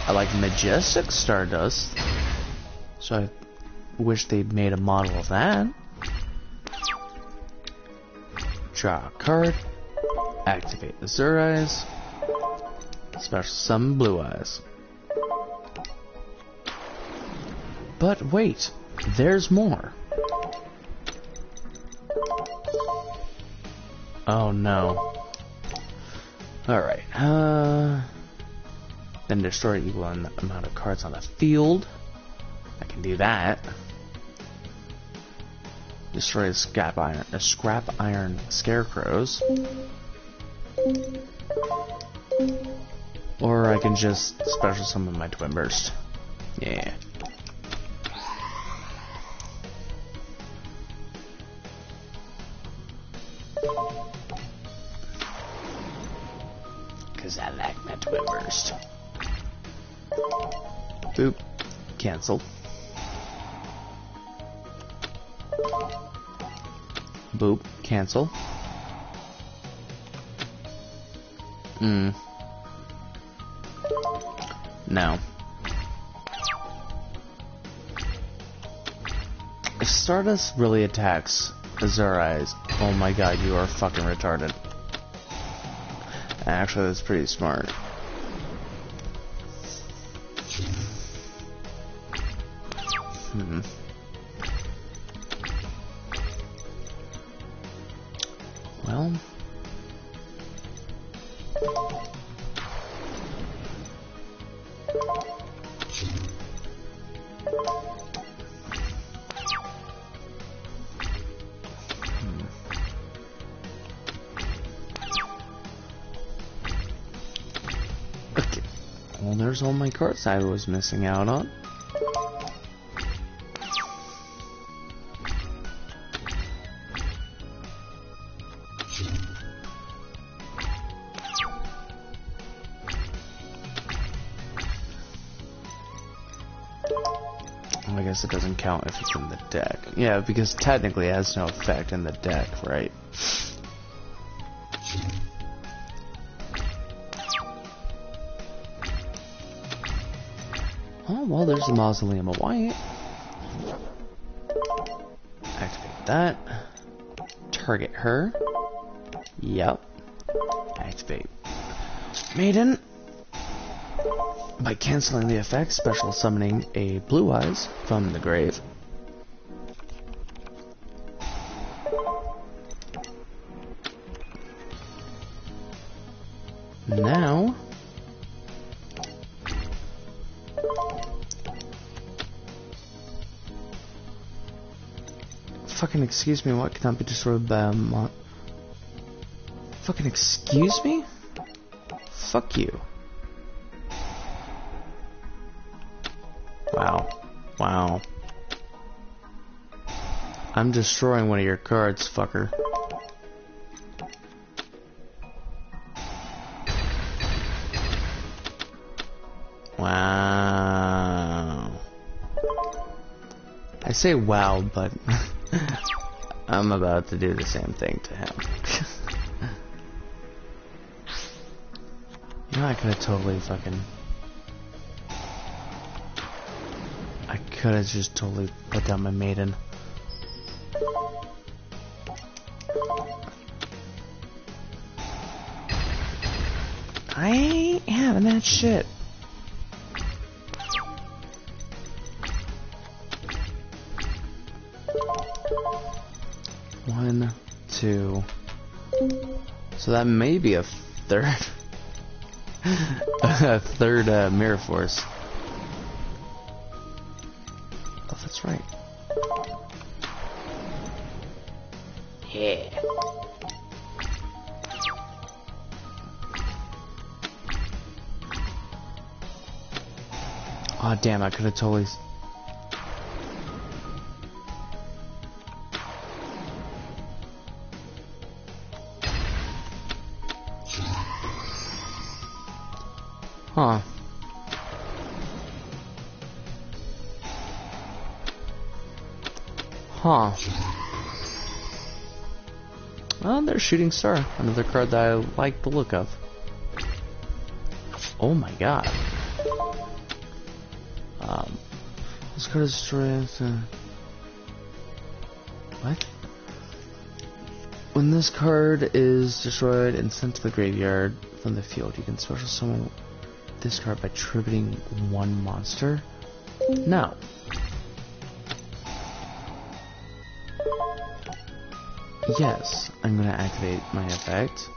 I like Majestic Stardust. So I wish they'd made a model of that. Draw a card. Activate Azure Eyes. Special summon Blue Eyes. But wait, there's more. Oh no. Alright, then destroy equal amount of cards on the field. I can do that. Destroy scrap iron scarecrows. Or I can just special summon my Twin Burst. Yeah. 'cause I like my twin burst. Boop. Cancel. Boop. Cancel. No. If Stardust really attacks Azure Eyes, oh my god, you are fucking retarded. Actually, that's pretty smart. Well... Okay. Well, there's all my cards I was missing out on. I guess it doesn't count if it's in the deck. Yeah, because technically it has no effect in the deck, right? Oh, well, there's the Mausoleum of White. Activate that. Target her. Yep. Activate Maiden. By canceling the effect, special summoning a Blue Eyes from the grave. Now, fucking excuse me, what cannot be destroyed by a fucking excuse me? Fuck you. Wow. Wow. I'm destroying one of your cards, fucker. Wow. I say wow, but I'm about to do the same thing to him. You know, I could have totally fucking... I could have just totally put down my Maiden. I ain't having that shit. One, two. So that may be a third. A third Mirror Force. Oh, that's right. Yeah. Oh damn! I could have totally. Huh. Huh. Well, there's Shooting Star, another card that I like the look of. Oh my god. This card is destroyed. What? When this card is destroyed and sent to the graveyard from the field, you can special summon this card by tributing one monster? No. Yes, I'm gonna activate my effect.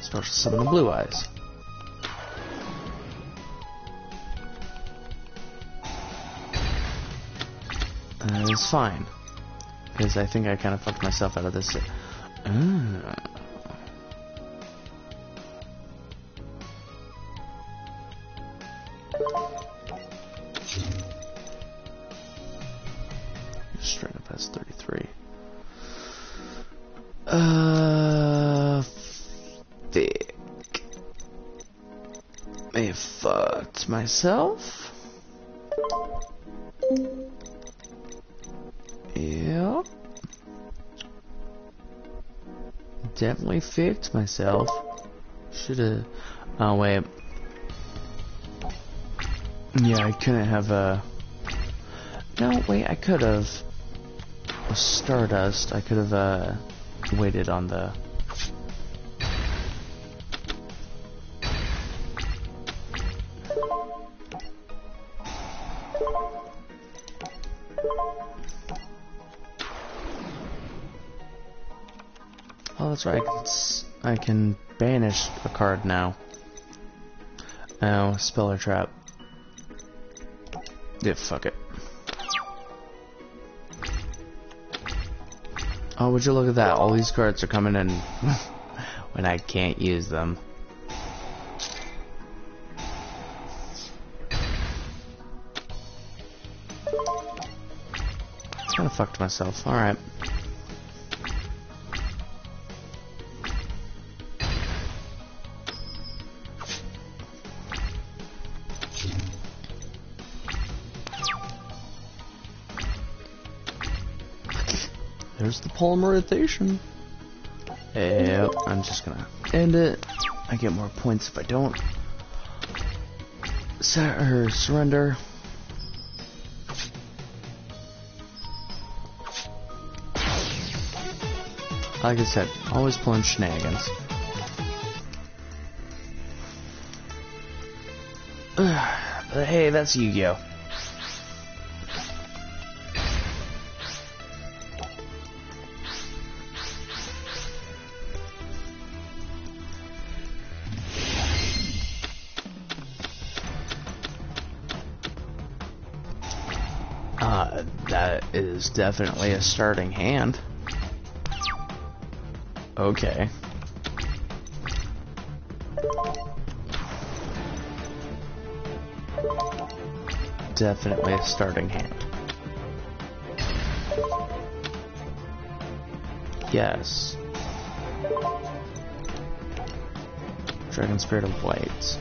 Special summon the Blue Eyes. And it's fine. Because I think I kind of fucked myself out of this. Straight up has 33. faked myself. Yep. Definitely faked myself. Should've... Oh, wait. Yeah, I couldn't have a... No, wait, I could've... With Stardust, I could've, waited on the... Oh, that's right, I can banish a card now. Oh, Speller Trap. Yeah, fuck it. Oh, would you look at that? All these cards are coming in when I can't use them. Kinda fucked myself. Alright. There's the polymerization. Yep, I'm just gonna end it. I get more points if I don't surrender. Like I said, always pulling shenanigans. But hey, that's Yu-Gi-Oh! That is definitely a starting hand. Okay. Definitely a starting hand. Yes. Dragon Spirit of White.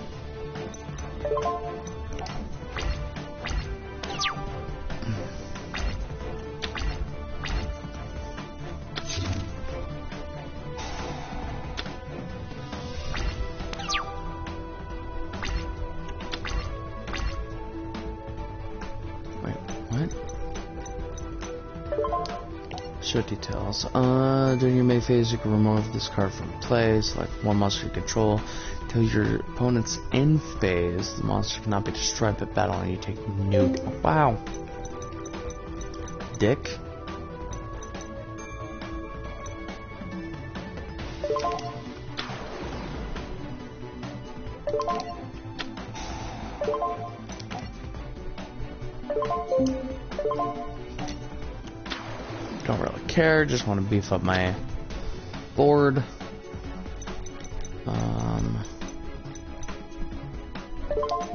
Show details. During your main phase, you can remove this card from play. Select one monster you control. Till your opponent's end phase, the monster cannot be destroyed by battle, and you take new. Wow. Dick. Don't really care, just want to beef up my board.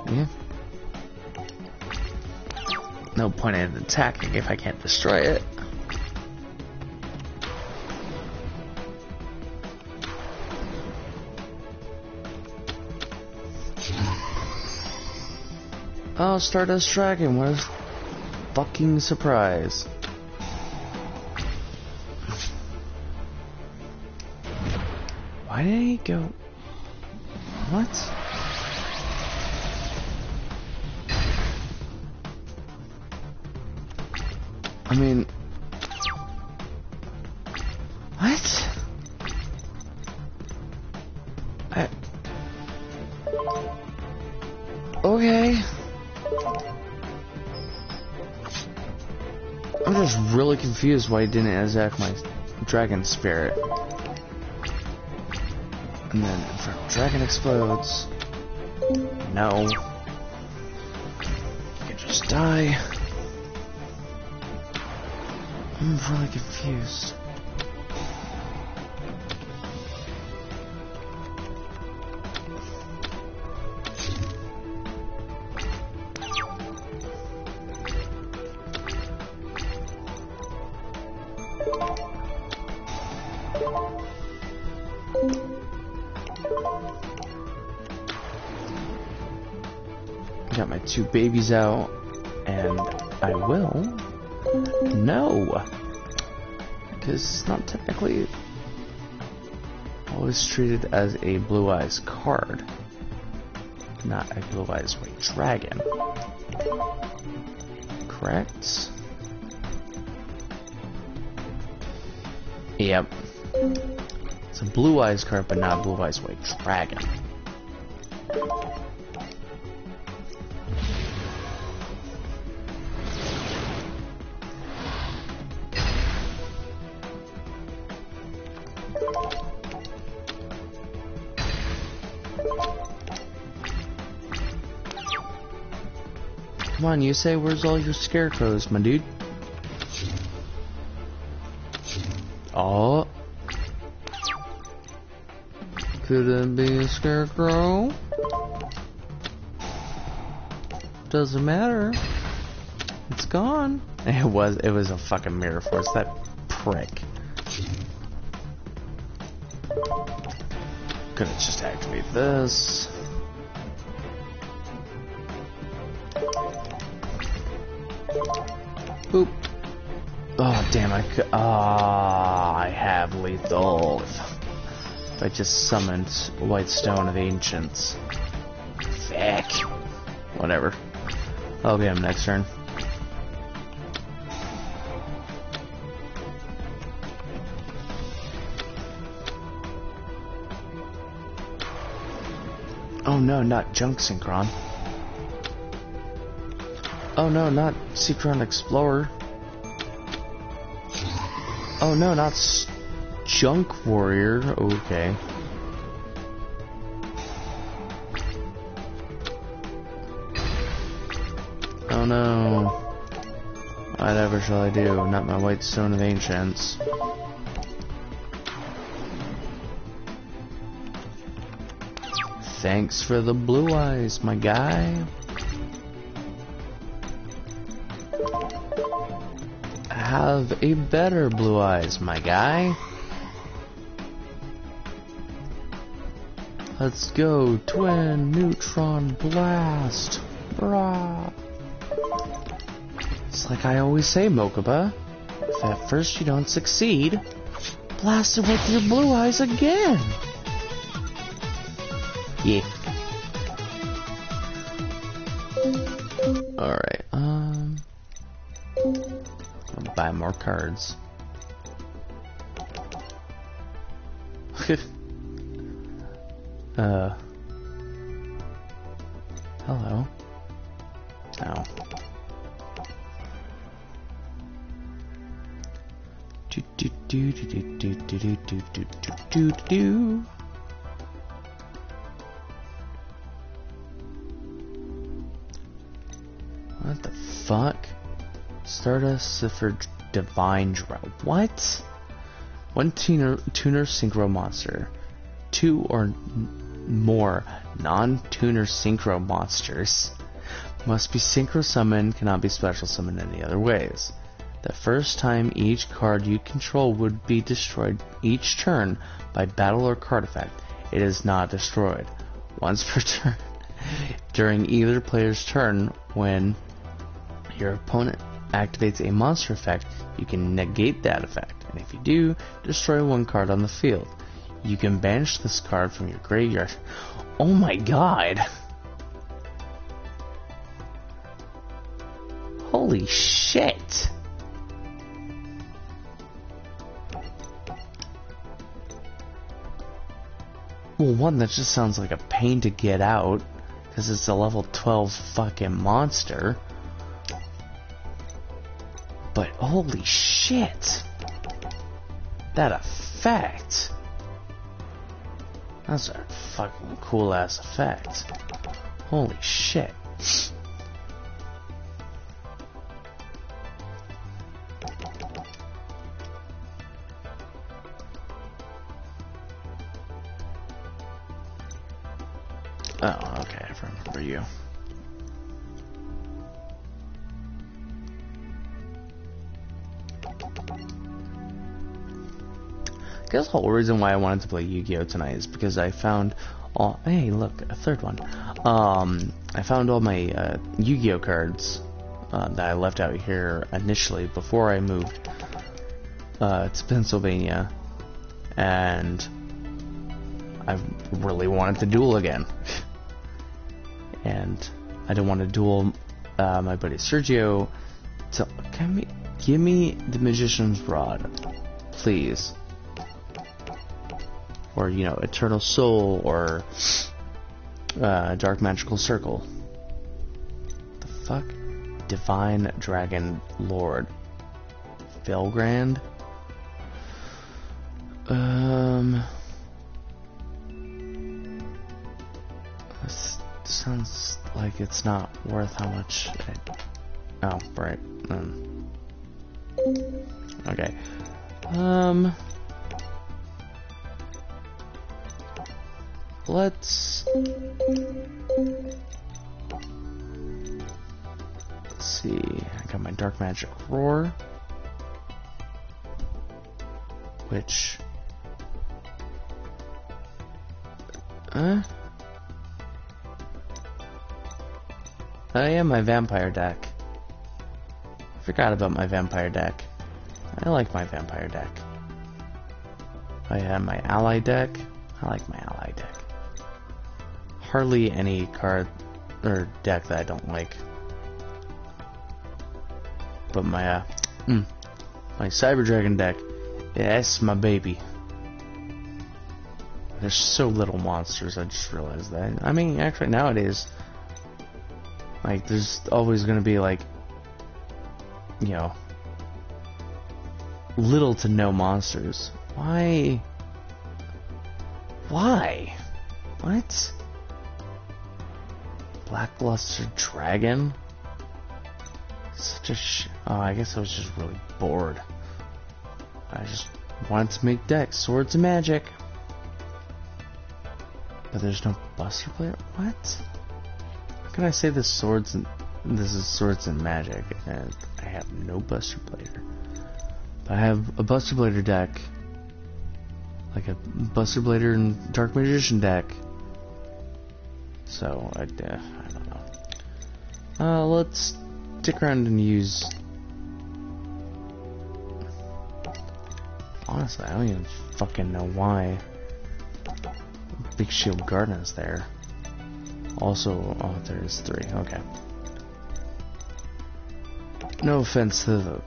Yeah. No point in attacking if I can't destroy it. Oh, Stardust Dragon, what a fucking surprise. Why did he go? What? I mean, what? Okay. I'm just really confused why he didn't attack my Dragon Spirit. And then if Dragon explodes, no, you can just die. I'm really confused. 2 babies out, and I will. No! Because it's not technically always treated as a Blue Eyes card. Not a Blue Eyes White Dragon. Correct? Yep. It's a Blue Eyes card, but not a Blue Eyes White Dragon. Come on, you say, where's all your scarecrows, my dude? Oh. Could it be a scarecrow? Doesn't matter. It's gone. It was a fucking mirror force, that prick. Gonna just activate this. Boop. Oh, damn, I have lethal. If I just summoned White Stone of Ancients. Fuck. Whatever. I'll get him next turn. Oh no, not Junk Synchron. Oh no, not Synchron Explorer. Oh no, not Junk Warrior. Okay. Oh no. Whatever shall I do? Not my White Stone of Ancients. Thanks for the blue eyes, my guy. Have a better blue eyes, my guy. Let's go, Twin Neutron Blast. Brah. It's like I always say, Mokuba. If at first you don't succeed, blast it with your blue eyes again. Yeah. Alright, I'll buy more cards. Hello. Ow. Do do do do do do do do do do do. What the fuck? Stardust for Divine Draw. What? One tuner synchro monster. 2 or more non-tuner synchro monsters must be synchro summoned, cannot be special summoned any other ways. The first time each card you control would be destroyed each turn by battle or card effect, it is not destroyed. Once per turn. During either player's turn, when your opponent activates a monster effect, you can negate that effect, and if you do, destroy one card on the field. You can banish this card from your graveyard. Oh my god! Holy shit! Well, one, that just sounds like a pain to get out, because it's a level 12 fucking monster. But holy shit! That effect! That's a fucking cool ass effect. Holy shit. Oh, okay, I remember you. I guess the whole reason why I wanted to play Yu-Gi-Oh tonight is because I found Oh, hey, look, a third one. I found all my Yu-Gi-Oh cards that I left out here initially before I moved to Pennsylvania, and I really wanted to duel again. And I don't want to duel my buddy Sergio. So, give me the Magician's Rod, please. Or, you know, Eternal Soul, or Dark Magical Circle. The fuck? Divine Dragon Lord. Felgrand? This sounds like it's not worth how much oh, right. Okay. Let's see. I got my Dark Magic Roar, which I am my vampire deck. Forgot about my vampire deck. I like my vampire deck. I have my ally deck. I like my ally deck. Hardly any card or deck that I don't like. But my my Cyber Dragon deck, that's my baby. There's so little monsters, I just realized that. I mean, actually nowadays, like, there's always gonna be, like, you know, little to no monsters. Why? Why? What? Blackluster Dragon? Such a oh, I guess I was just really bored. I just wanted to make decks, Swords and Magic. But there's no Buster Player? What? How can I say this is Swords and Magic and I have no Buster Blader? But I have a Buster Blader deck, like a Buster Blader and Dark Magician deck. So I don't know. Let's stick around and use. Honestly, I don't even fucking know why. Big Shield Garden is there. Also, oh, there's 3. Okay. No offense to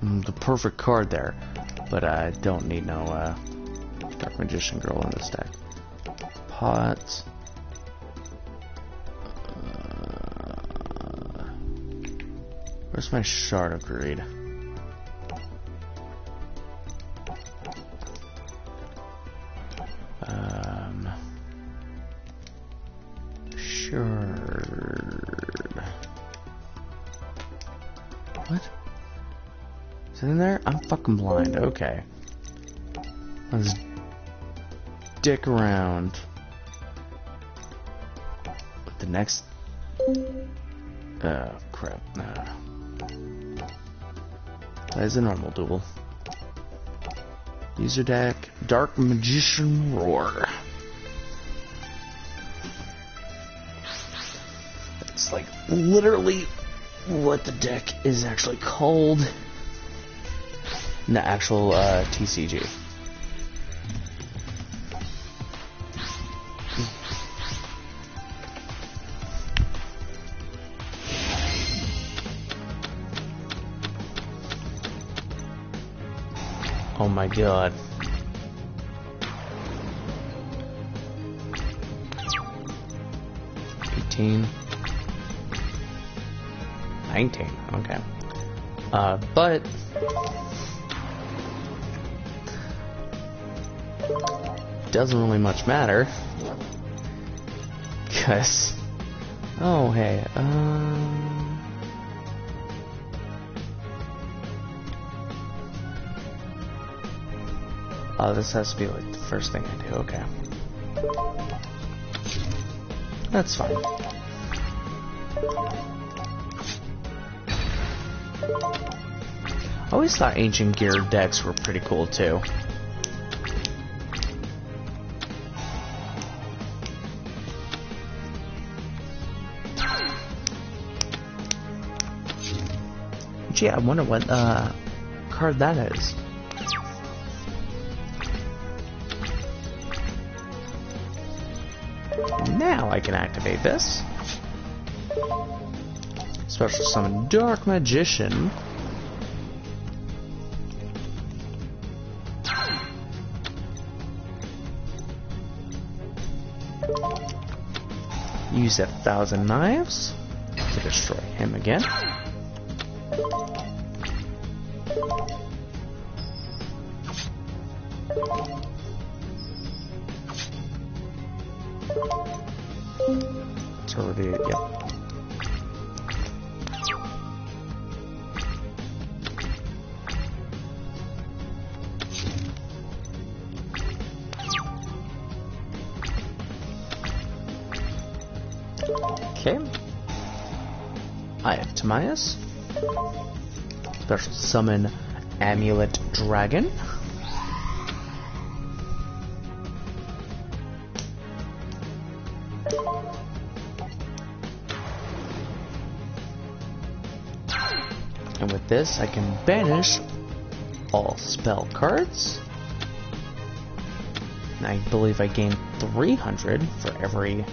the perfect card there, but I don't need no Dark Magician Girl in this deck. Pot. Where's my Shard of Greed? What? Is it in there? I'm fucking blind. Okay. Let's dick around with the next. Oh, crap. No. That is a normal duel. User deck, Dark Magician Roar. It's like literally what the deck is actually called in the actual TCG. Oh my god. $18. $19. Okay. But doesn't really much matter. Cause oh hey, oh, this has to be like the first thing I do, okay. That's fine. I always thought Ancient Gear decks were pretty cool too. Gee, I wonder what card that is. Now I can activate this. Special summon Dark Magician. Use 1,000 knives to destroy him again. It's already, yep. Okay. I have Timaeus. Special summon Amulet Dragon. And with this, I can banish all spell cards. And I believe I gain 300 for every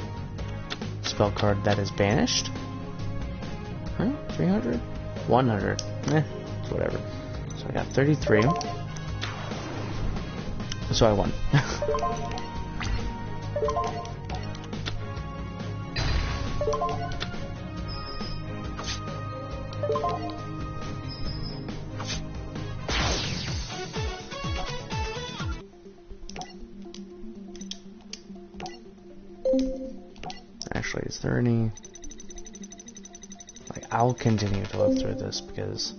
spell card that is banished. Huh? 300? 100. Whatever. So I got 33. So I won. Actually, is there any... Like, I'll continue to look through this because...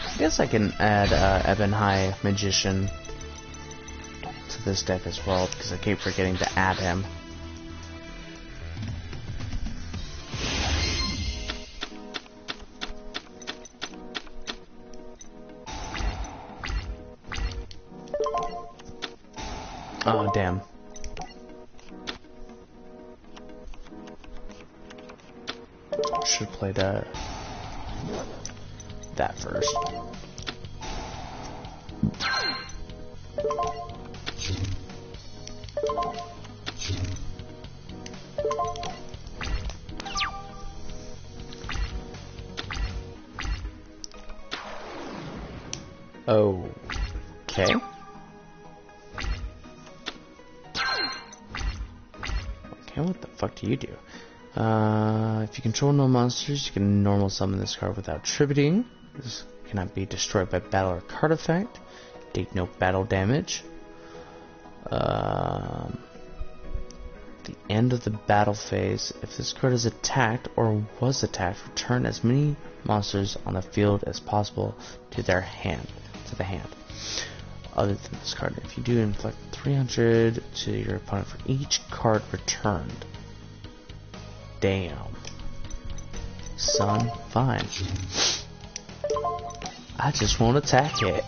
I guess I can add Ebon High Magician to this deck as well because I keep forgetting to add him. Oh, damn. Should play that first. Okay. Okay, what the fuck do you do? If you control no monsters, you can normal summon this card without tributing. This cannot be destroyed by battle or card effect. Take no battle damage. The end of the battle phase, if this card is attacked or was attacked, return as many monsters on the field as possible to their hand. Other than this card, if you do, inflict 300 to your opponent for each card returned. Damn. Son, fine. I just won't attack it.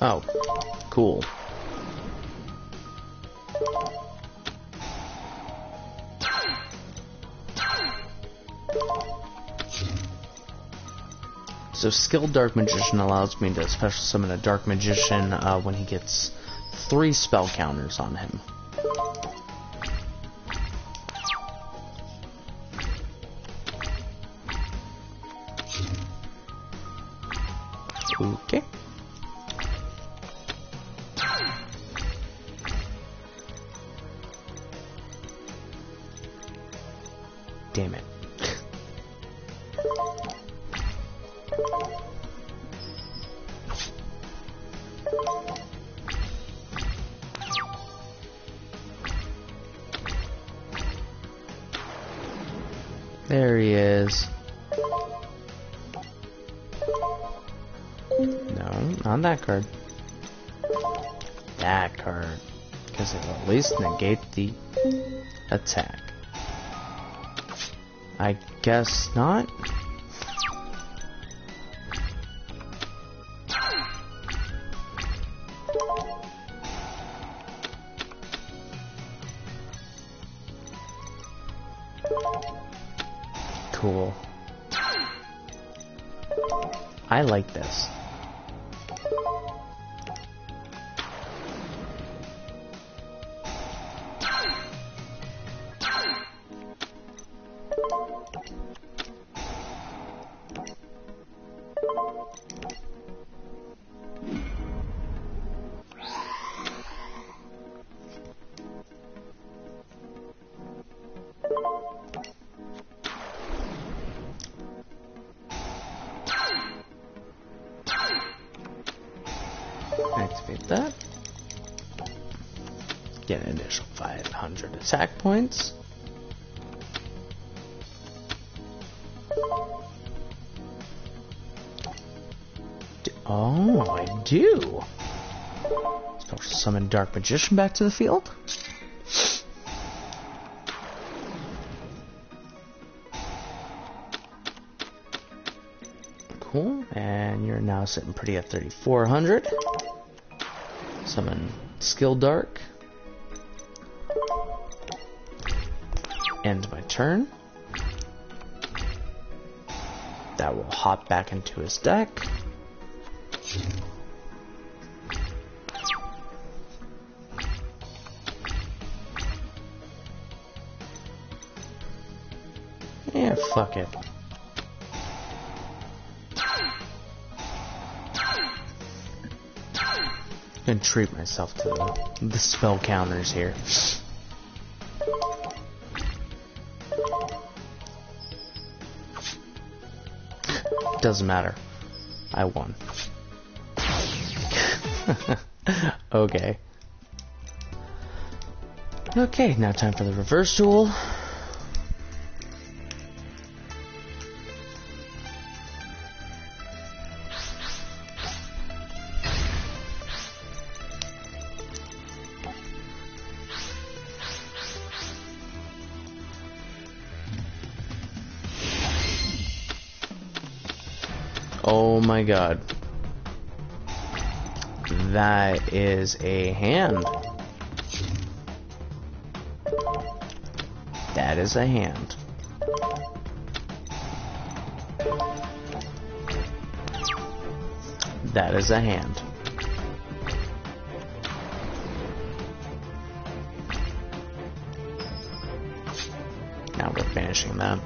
Oh, cool. So Skilled Dark Magician allows me to special summon a Dark Magician when he gets 3 spell counters on him. Okay. Damn it. There he is. No, not that card. that card, because it'll at least negate the attack. I guess not. Cool. I like this. Activate that. Get an additional 500 attack points. Oh, I do. So summon Dark Magician back to the field. Cool, and you're now sitting pretty at 3,400. Summon Skill Dark. End my turn. That will hop back into his deck. Yeah, fuck it. I'm gonna treat myself to the spell counters here. Doesn't matter. I won. Okay. Okay, now time for the reverse duel. Oh my god. That is a hand. That is a hand. That is a hand. Now we're finishing that.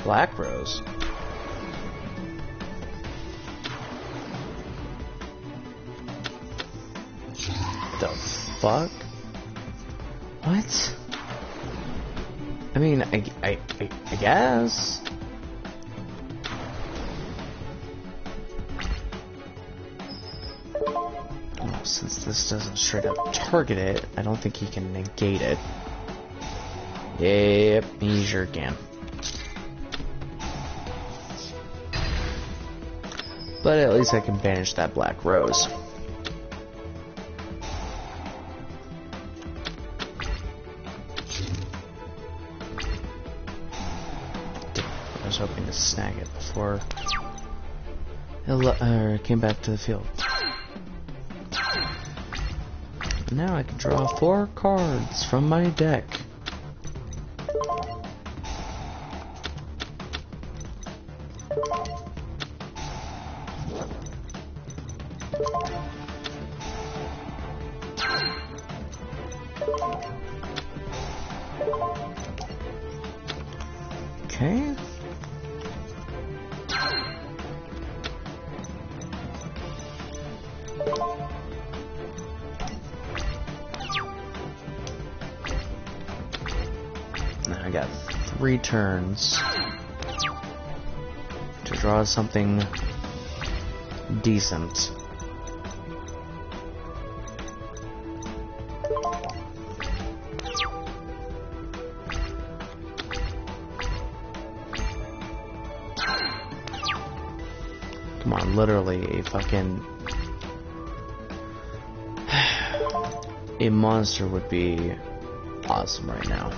Black Rose. The fuck? What? I mean, I guess. Oh, since this doesn't straight up target it, I don't think he can negate it. Yep, he sure can. But at least I can banish that Black Rose. I was hoping to snag it before it came back to the field. Now I can draw 4 cards from my deck. Okay. Now I got 3 turns to draw something decent. Come on, literally a fucking... a monster would be awesome right now.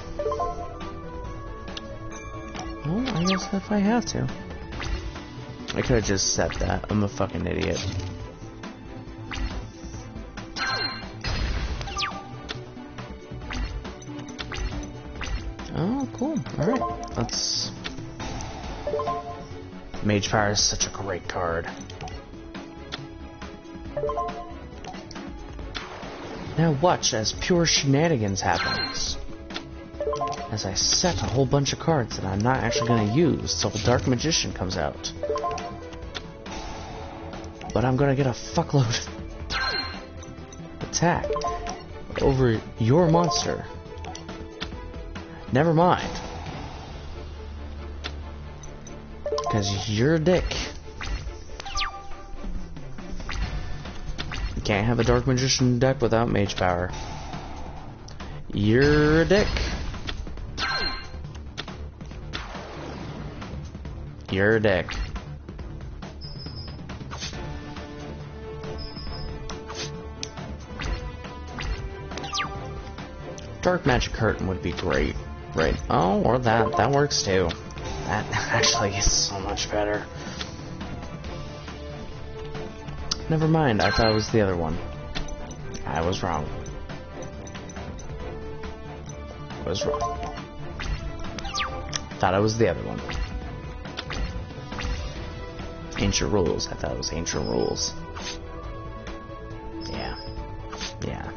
Well, I guess if I have to. I could have just set that. I'm a fucking idiot. Oh, cool. Alright, let's... Mage Power is such a great card. Now watch as pure shenanigans happens. As I set a whole bunch of cards that I'm not actually going to use till the Dark Magician comes out. But I'm going to get a fuckload attack over your monster. Never mind. Because you're a dick. You can't have a Dark Magician deck without Mage Power. You're a dick. You're a dick. Dark Magic Curtain would be great. Right. Oh, or that. That works too. That actually is so much better. Never mind, I thought it was the other one. I was wrong. I was wrong. Thought it was the other one. Ancient Rules. I thought it was Ancient Rules. Yeah. Yeah.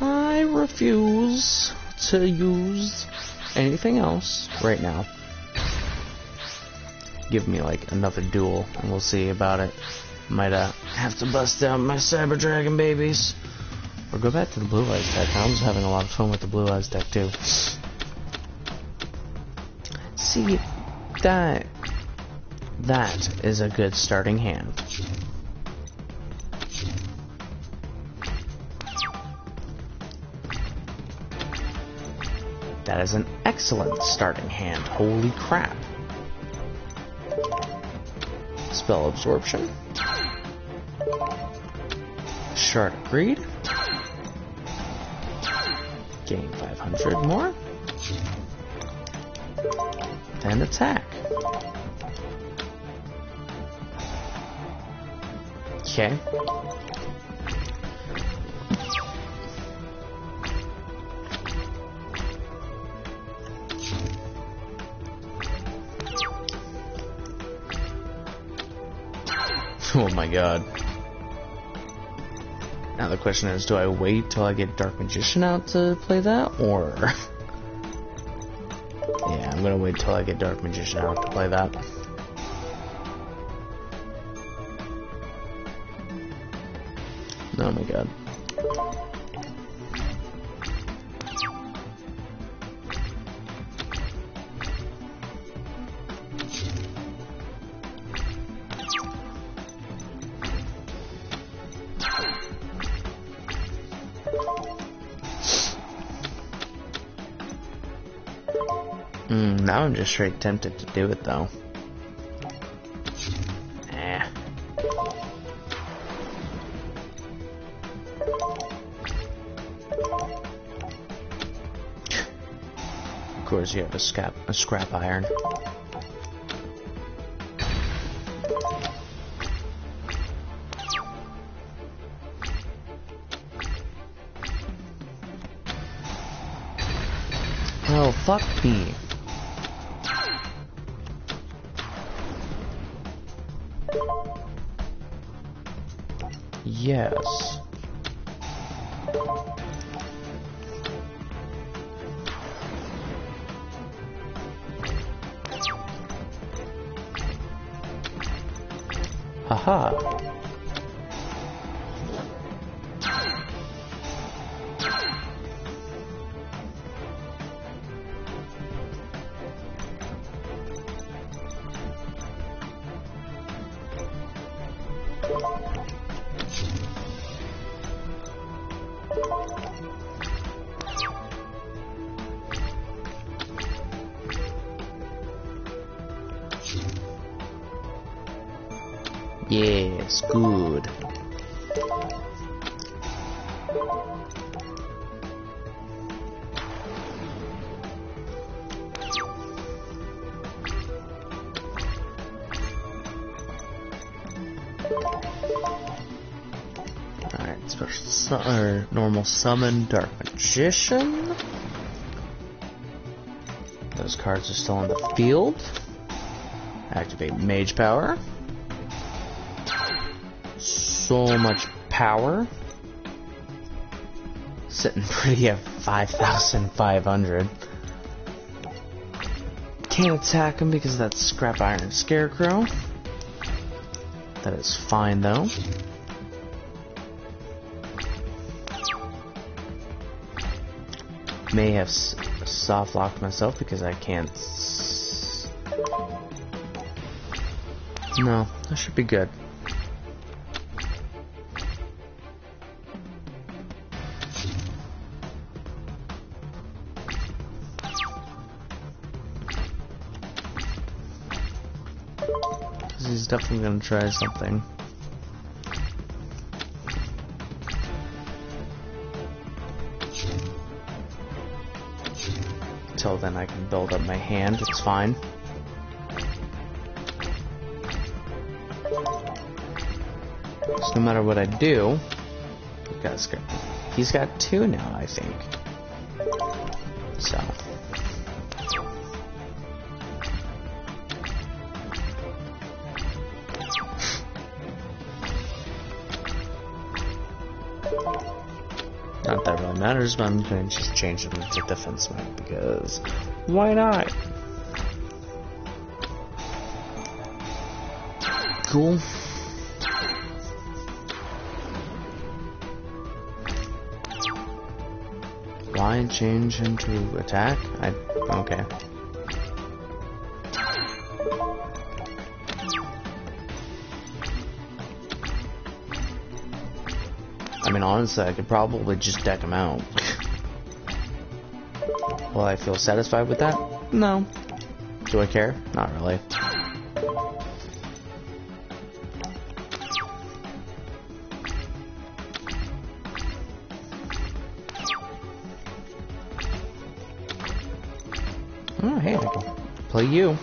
I refuse to use anything else right now. Give me like another duel and we'll see about it. Might have to bust out my Cyber Dragon babies. Or go back to the Blue Eyes deck. I was having a lot of fun with the Blue Eyes deck too. See, that is a good starting hand. That is an excellent starting hand. Holy crap. Spell Absorption. Shard of Greed. Gain 500 more. And attack. Okay. Oh my god. Now the question is, do I wait till I get Dark Magician out to play that, or... Yeah, I'm gonna wait till I get Dark Magician out to play that. Oh my god. Now I'm just straight tempted to do it though. Of course you have a scrap iron. Oh, fuck me. Yes. Haha. Yes, good. Alright, special normal summon Dark Magician. Those cards are still in the field. Activate Mage Power. So much power. Sitting pretty at 5,500. Can't attack him because that's Scrap Iron Scarecrow. That is fine though. May have soft locked myself because I can't. No, that should be good. He's definitely gonna try something. Until then I can build up my hand, it's fine. So no matter what I do, he's got 2 now, I think. So. Not that really matters, but I'm going to just change them to defense mode because why not? Cool. Why change him to attack? Okay. I mean, honestly, I could probably just deck him out. Will I feel satisfied with that? No. Do I care? Not really. Oh, hey, I can play you.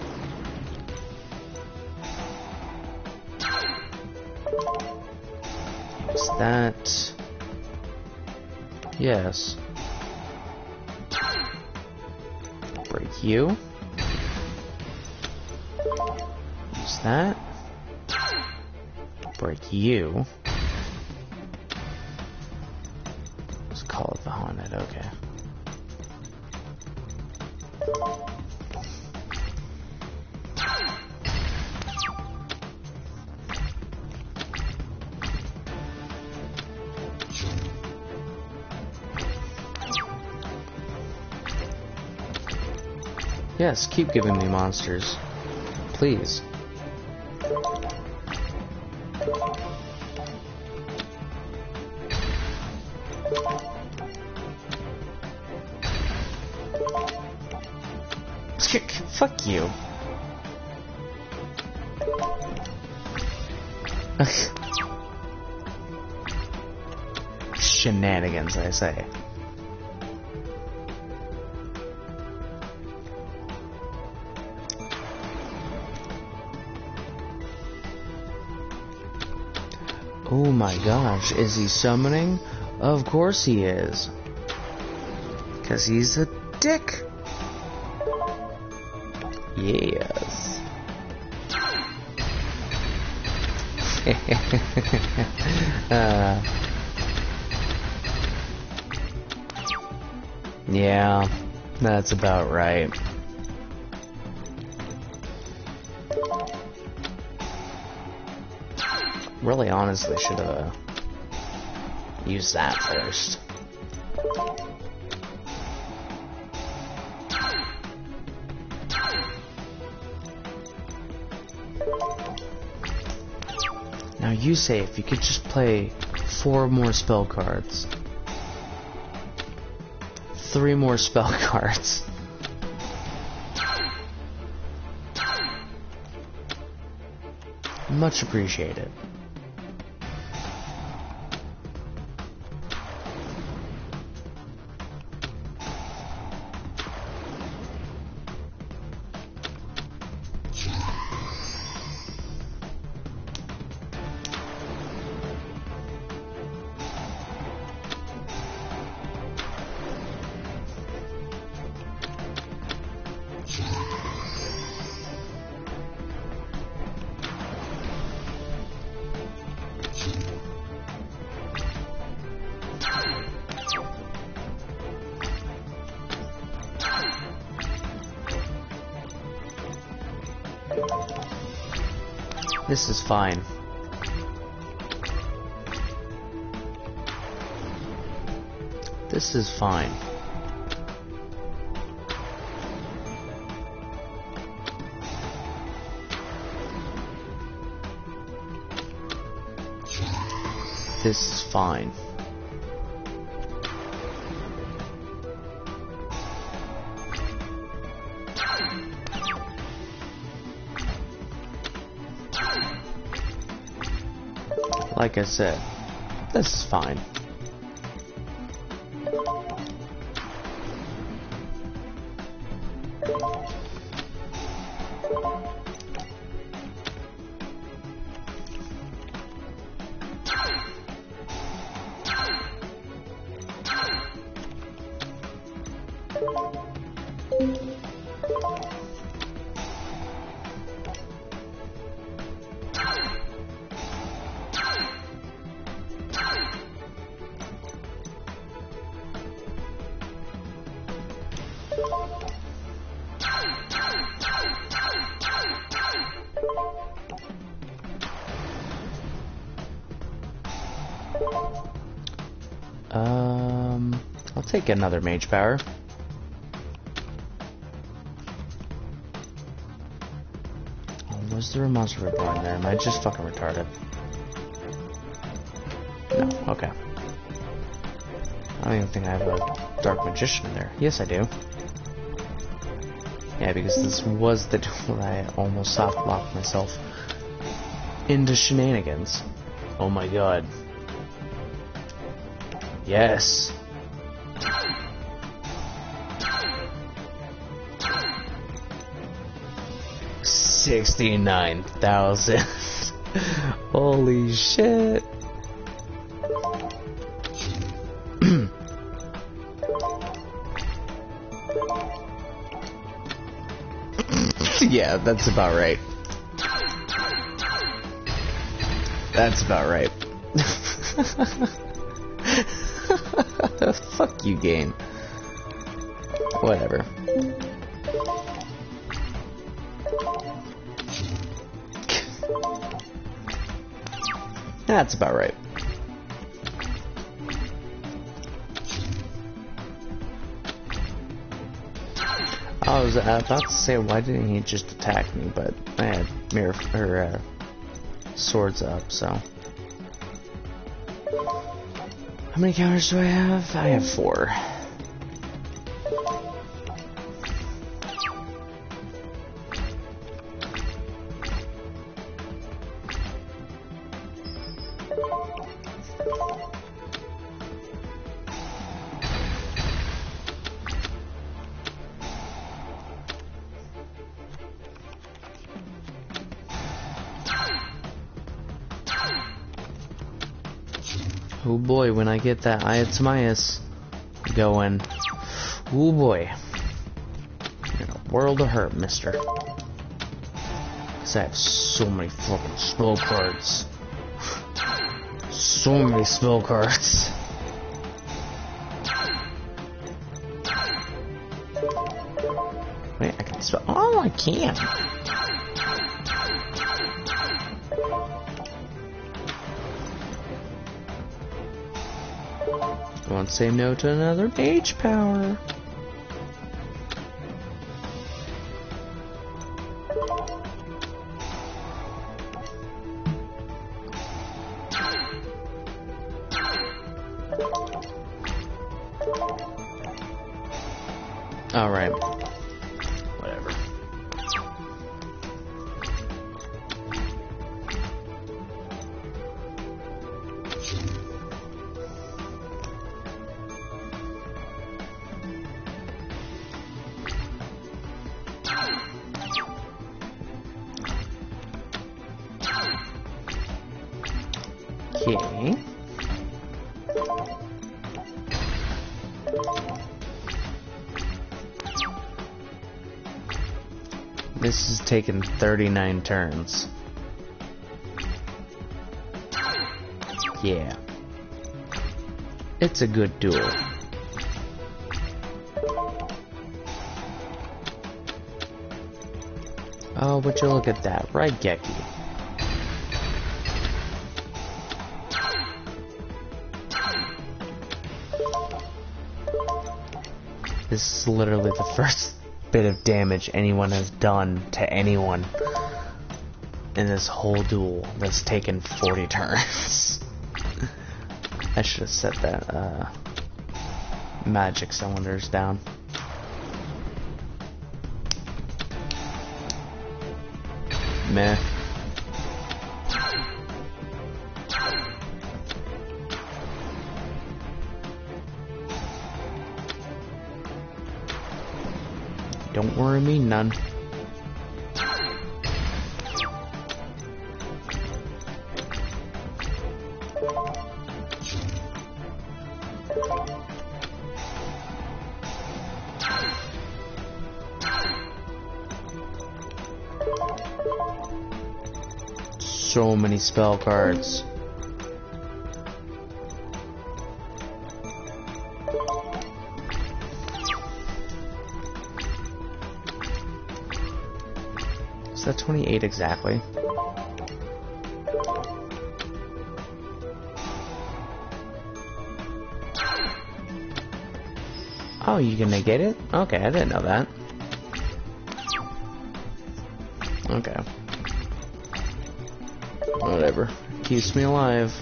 Use that. Yes. Break you. Use that. Break you. Let's call it the Haunted, okay. Yes, keep giving me monsters. Please. Fuck you. Shenanigans, I say. Oh my gosh, is he summoning? Of course he is. Because he's a dick. Yes. Yeah, that's about right. Really, honestly, should have used that first. Now you say if you could just play 4 more spell cards. 3 more spell cards. Much appreciated. This is fine. This is fine. This is fine. Like I said, this is fine. I'll take another mage power. Oh, was there a monster reborn there? Am I just fucking retarded? No, okay. I don't even think I have a dark magician in there. Yes, I do. Yeah, because this was the duel that I almost soft-locked myself into shenanigans. Oh my god. Yes. 69,000. Holy shit. Yeah, that's about right. That's about right. Fuck you, game. Whatever. That's about right. I was about to say, why didn't he just attack me? But I had swords up, so. How many counters do I have? I have 4. Oh boy, when I get that Ayatamias going, oh boy, you're in a world of hurt, mister. Cause I have so many fucking spell cards. So many spell cards. I can. Won't say no to another mage power. Alright. Whatever. Okay. This has taken 39 turns. Yeah. It's a good duel. Oh, would you look at that, right, Geki? This is literally the first bit of damage anyone has done to anyone in this whole duel that's taken 40 turns. I should have set that magic cylinders down. Meh. Don't worry me none. So many spell cards. Is that 28 exactly? Oh, you can negate it? Okay, I didn't know that. Okay. Whatever. Keeps me alive.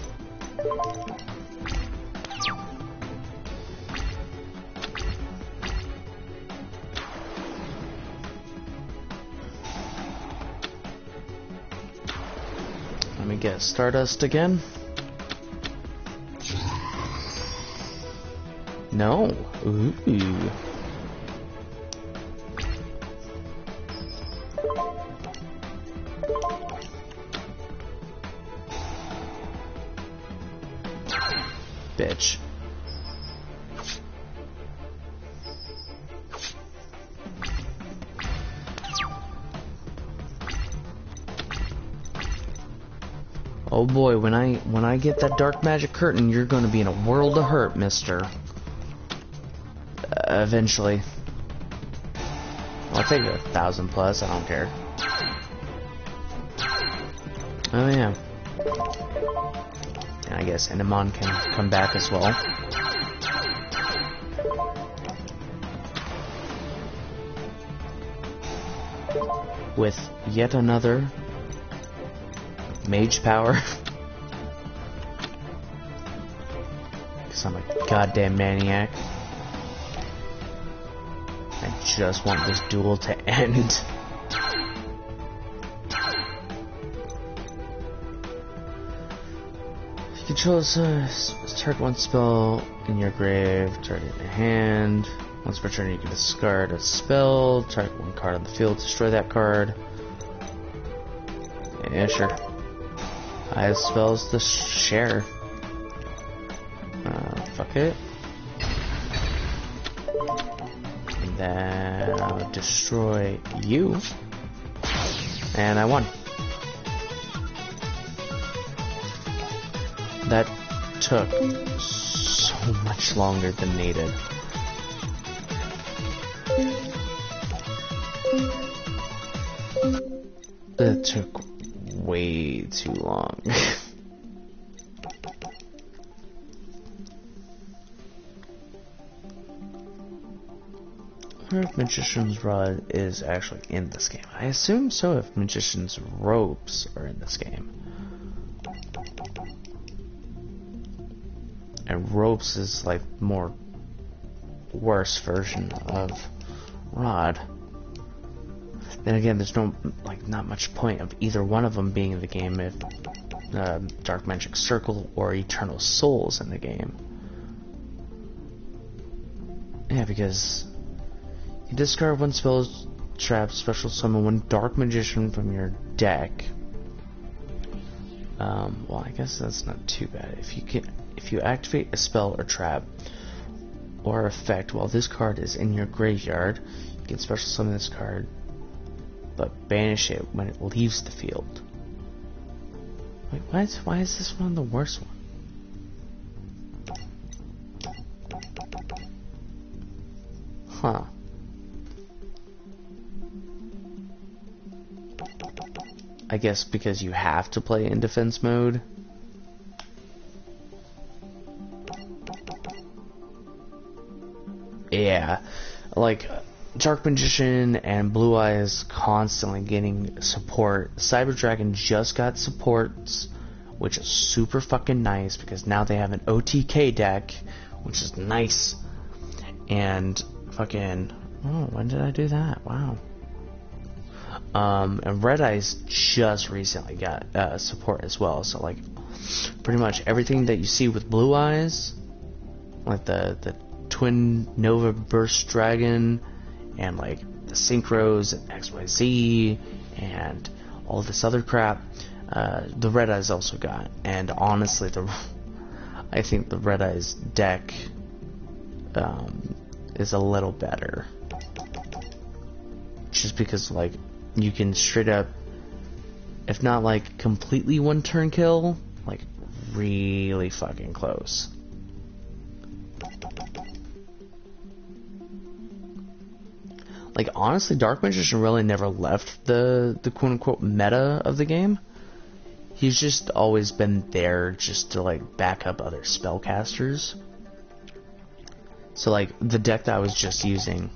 Let me get Stardust again. No. Ooh. Bitch. Oh boy, when I get that dark magic curtain, you're gonna be in a world of hurt, mister. Eventually. I'll take 1,000 plus, I don't care. Oh yeah. And I guess Endermon can come back as well. With yet another mage power. Because I'm a goddamn maniac. I just want this duel to end. You control target one spell in your grave, target in your hand. Once per turn you can discard a spell, target one card on the field, destroy that card. Yeah, sure. I have spells to share. Fuck it. And then I'll destroy you. And I won. That took so much longer than needed. It took way too long. I wonder if Magician's Rod is actually in this game. I assume so if Magician's Ropes are in this game. And Ropes is like more worse version of Rod. Then again, there's not much point of either one of them being in the game if Dark Magic Circle or Eternal Souls in the game. Yeah, because you discard one spell trap, special summon one Dark Magician from your deck. Well, I guess that's not too bad. If you activate a spell or trap or effect while this card is in your graveyard, you can special summon this card, but banish it when it leaves the field. Wait, why is this one the worst one? Huh. I guess because you have to play in defense mode. Yeah, like Dark Magician and Blue Eyes constantly getting support. Cyber Dragon just got supports, which is super fucking nice because now they have an OTK deck, which is nice. And fucking, oh, when did I do that? Wow. And Red Eyes just recently got support as well. So like, pretty much everything that you see with Blue Eyes, like the Twin Nova Burst Dragon, and like the Synchros and XYZ, and all this other crap, the Red Eyes also got. And honestly, I think the Red Eyes deck is a little better, just because like you can straight up, if not like completely one turn kill, like really fucking close. Like honestly, Dark Magician really never left the quote unquote meta of the game. He's just always been there just to like back up other spellcasters. So like the deck that I was just using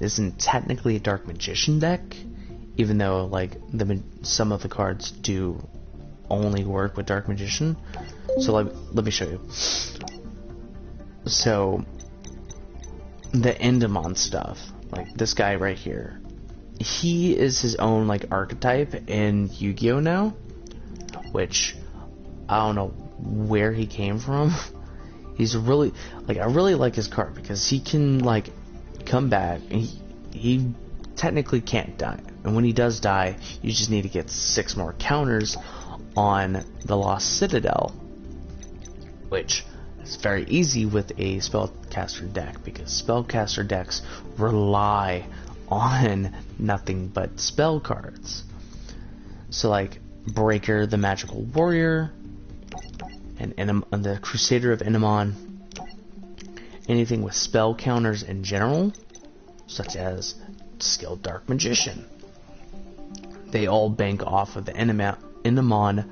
isn't technically a Dark Magician deck, even though like some of the cards do only work with Dark Magician. So like, let me show you. So the Endemon stuff, like this guy right here, he is his own like archetype in Yu-Gi-Oh now, which I don't know where he came from. He's really like, I really like his card because he can like come back, and he technically can't die, and when he does die, you just need to get 6 more counters on the Lost Citadel, which is very easy with a spellcaster deck, because spellcaster decks rely on nothing but spell cards. So like Breaker, the Magical Warrior, and the Crusader of Endemon, anything with spell counters in general, such as Skilled Dark Magician, they all bank off of the Endemon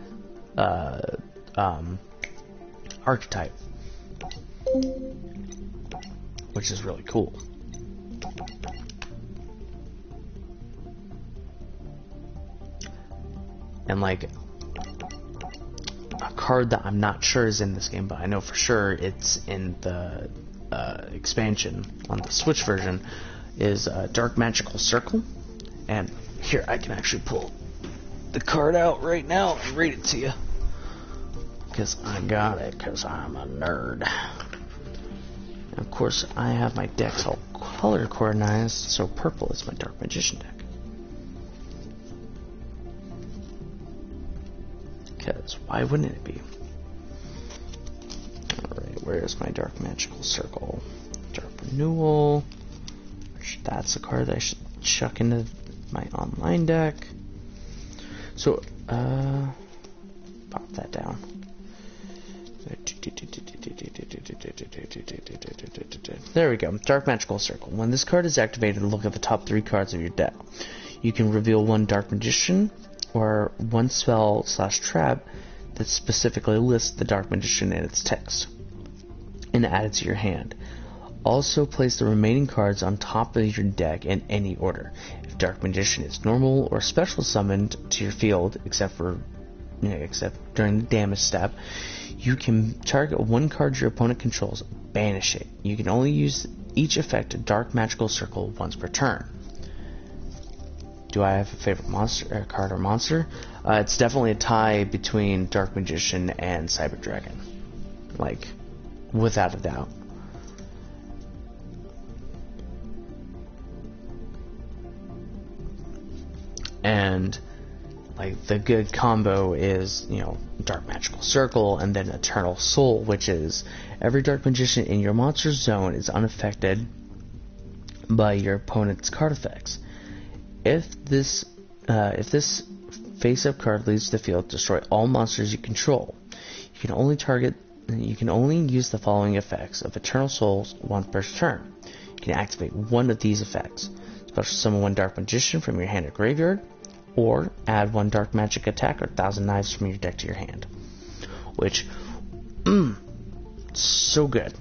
archetype, which is really cool. And like a card that I'm not sure is in this game, but I know for sure it's in the expansion on the Switch version, is Dark Magical Circle. And here, I can actually pull the card out right now and read it to you, because I got it, because I'm a nerd. And of course, I have my decks all color coordinated, so purple is my Dark Magician deck. Because why wouldn't it be? Alright, where's my Dark Magical Circle? Dark Renewal, which that's a card that I should chuck into my online deck. So, pop that down. There we go. Dark Magical Circle. When this card is activated, look at the top 3 cards of your deck. You can reveal one Dark Magician or one spell/trap that specifically lists the Dark Magician in its text and add it to your hand. Also place the remaining cards on top of your deck in any order. If Dark Magician is normal or special summoned to your field, except during the damage step, you can target one card your opponent controls, banish it. You can only use each effect Dark Magical Circle once per turn. Do I have a favorite monster, card or monster? It's definitely a tie between Dark Magician and Cyber Dragon. Like, without a doubt. And like the good combo is, Dark Magical Circle and then Eternal Soul, which is every Dark Magician in your monster zone is unaffected by your opponent's card effects. If this face-up card leaves the field, destroy all monsters you control. You can only use the following effects of Eternal Souls once per turn. You can activate one of these effects. Special summon one Dark Magician from your hand or graveyard, or add one Dark Magic attack or 1,000 Knives from your deck to your hand. Which, so good.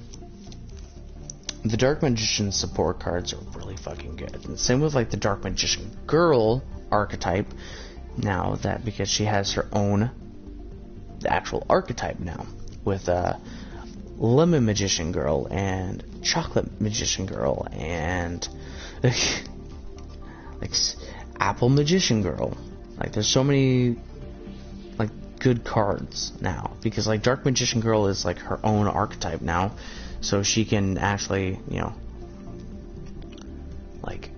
The Dark Magician support cards are really fucking good. And same with like the Dark Magician Girl archetype. Now that because she has her own, the actual archetype now with Lemon Magician Girl and Chocolate Magician Girl and like Apple Magician Girl. Like there's so many like good cards now because like Dark Magician Girl is like her own archetype now, so she can actually like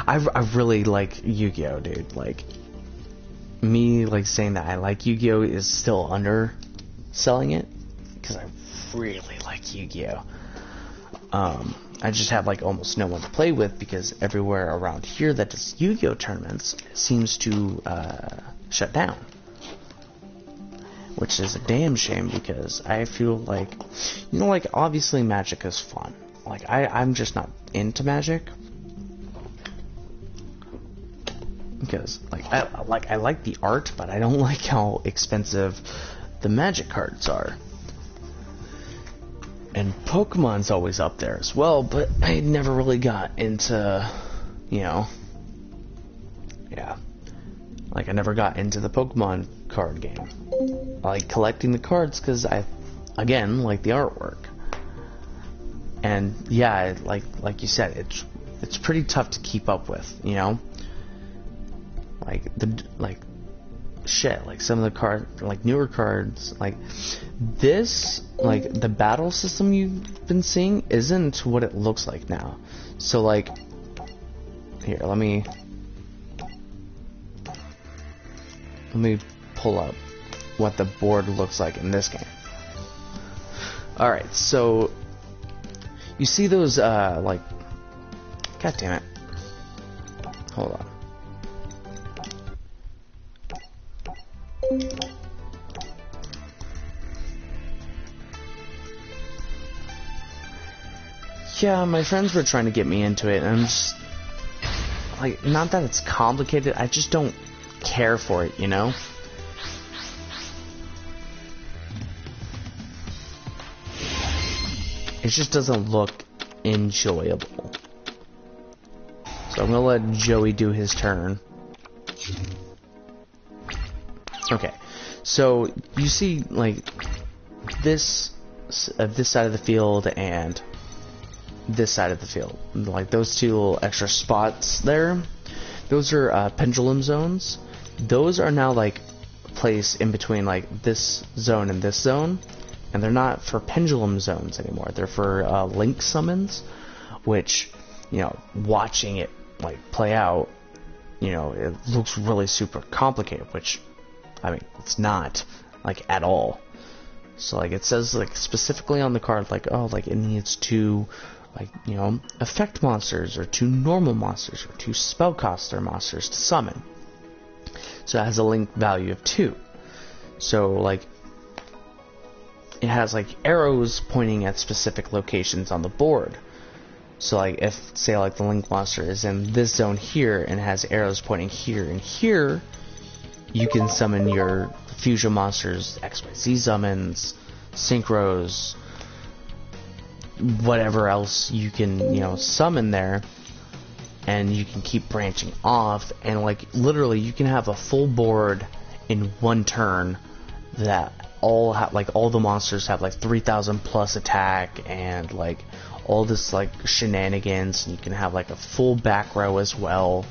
I really like Yu-Gi-Oh, dude. Like me like saying that I like Yu-Gi-Oh is still underselling it because I really like Yu-Gi-Oh. I just have like almost no one to play with because everywhere around here that does Yu-Gi-Oh tournaments seems to shut down, which is a damn shame because I feel like, like obviously Magic is fun. Like I'm just not into Magic because I like the art, but I don't like how expensive the Magic cards are. And Pokemon's always up there as well, but I never really got into, like I never got into the Pokemon card game. I like collecting the cards because I, again, like the artwork. And yeah, like you said, it's pretty tough to keep up with, like some of the cards, like newer cards, like this, like the battle system you've been seeing isn't what it looks like now. So like, here, let me pull up what the board looks like in this game. Alright, so you see those like, god damn it, hold on. Yeah, my friends were trying to get me into it, and I'm just like, not that it's complicated, I just don't care for it, It just doesn't look enjoyable. So I'm gonna let Joey do his turn. Okay, so you see like this side of the field and this side of the field, like those two little extra spots there, those are pendulum zones. Those are now like placed in between like this zone and this zone, and they're not for pendulum zones anymore. They're for link summons, which watching it like play out, it looks really super complicated, which I mean it's not like at all. So like it says like specifically on the card like, oh, like it needs two like effect monsters or two normal monsters or two spellcaster monsters to summon. So it has a link value of 2. So like it has like arrows pointing at specific locations on the board. So like if say like the Link monster is in this zone here and has arrows pointing here and here, you can summon your fusion monsters, XYZ summons, synchros, whatever else you can, you know, summon there, and you can keep branching off, and like literally you can have a full board in one turn that all have like all the monsters have like 3,000 plus attack and like all this like shenanigans, and you can have like a full back row as well,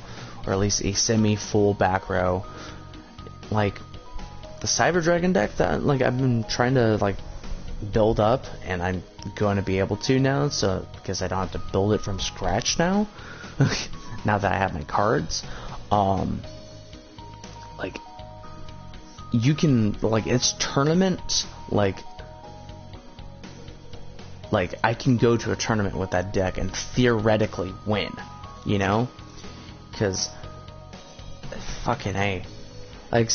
or at least a semi-full back row. Like the Cyber Dragon deck that like I've been trying to like build up, and I'm going to be able to now, so because I don't have to build it from scratch now. Now that I have my cards, like you can like it's tournament like I can go to a tournament with that deck and theoretically win, you know, because fucking A. Like,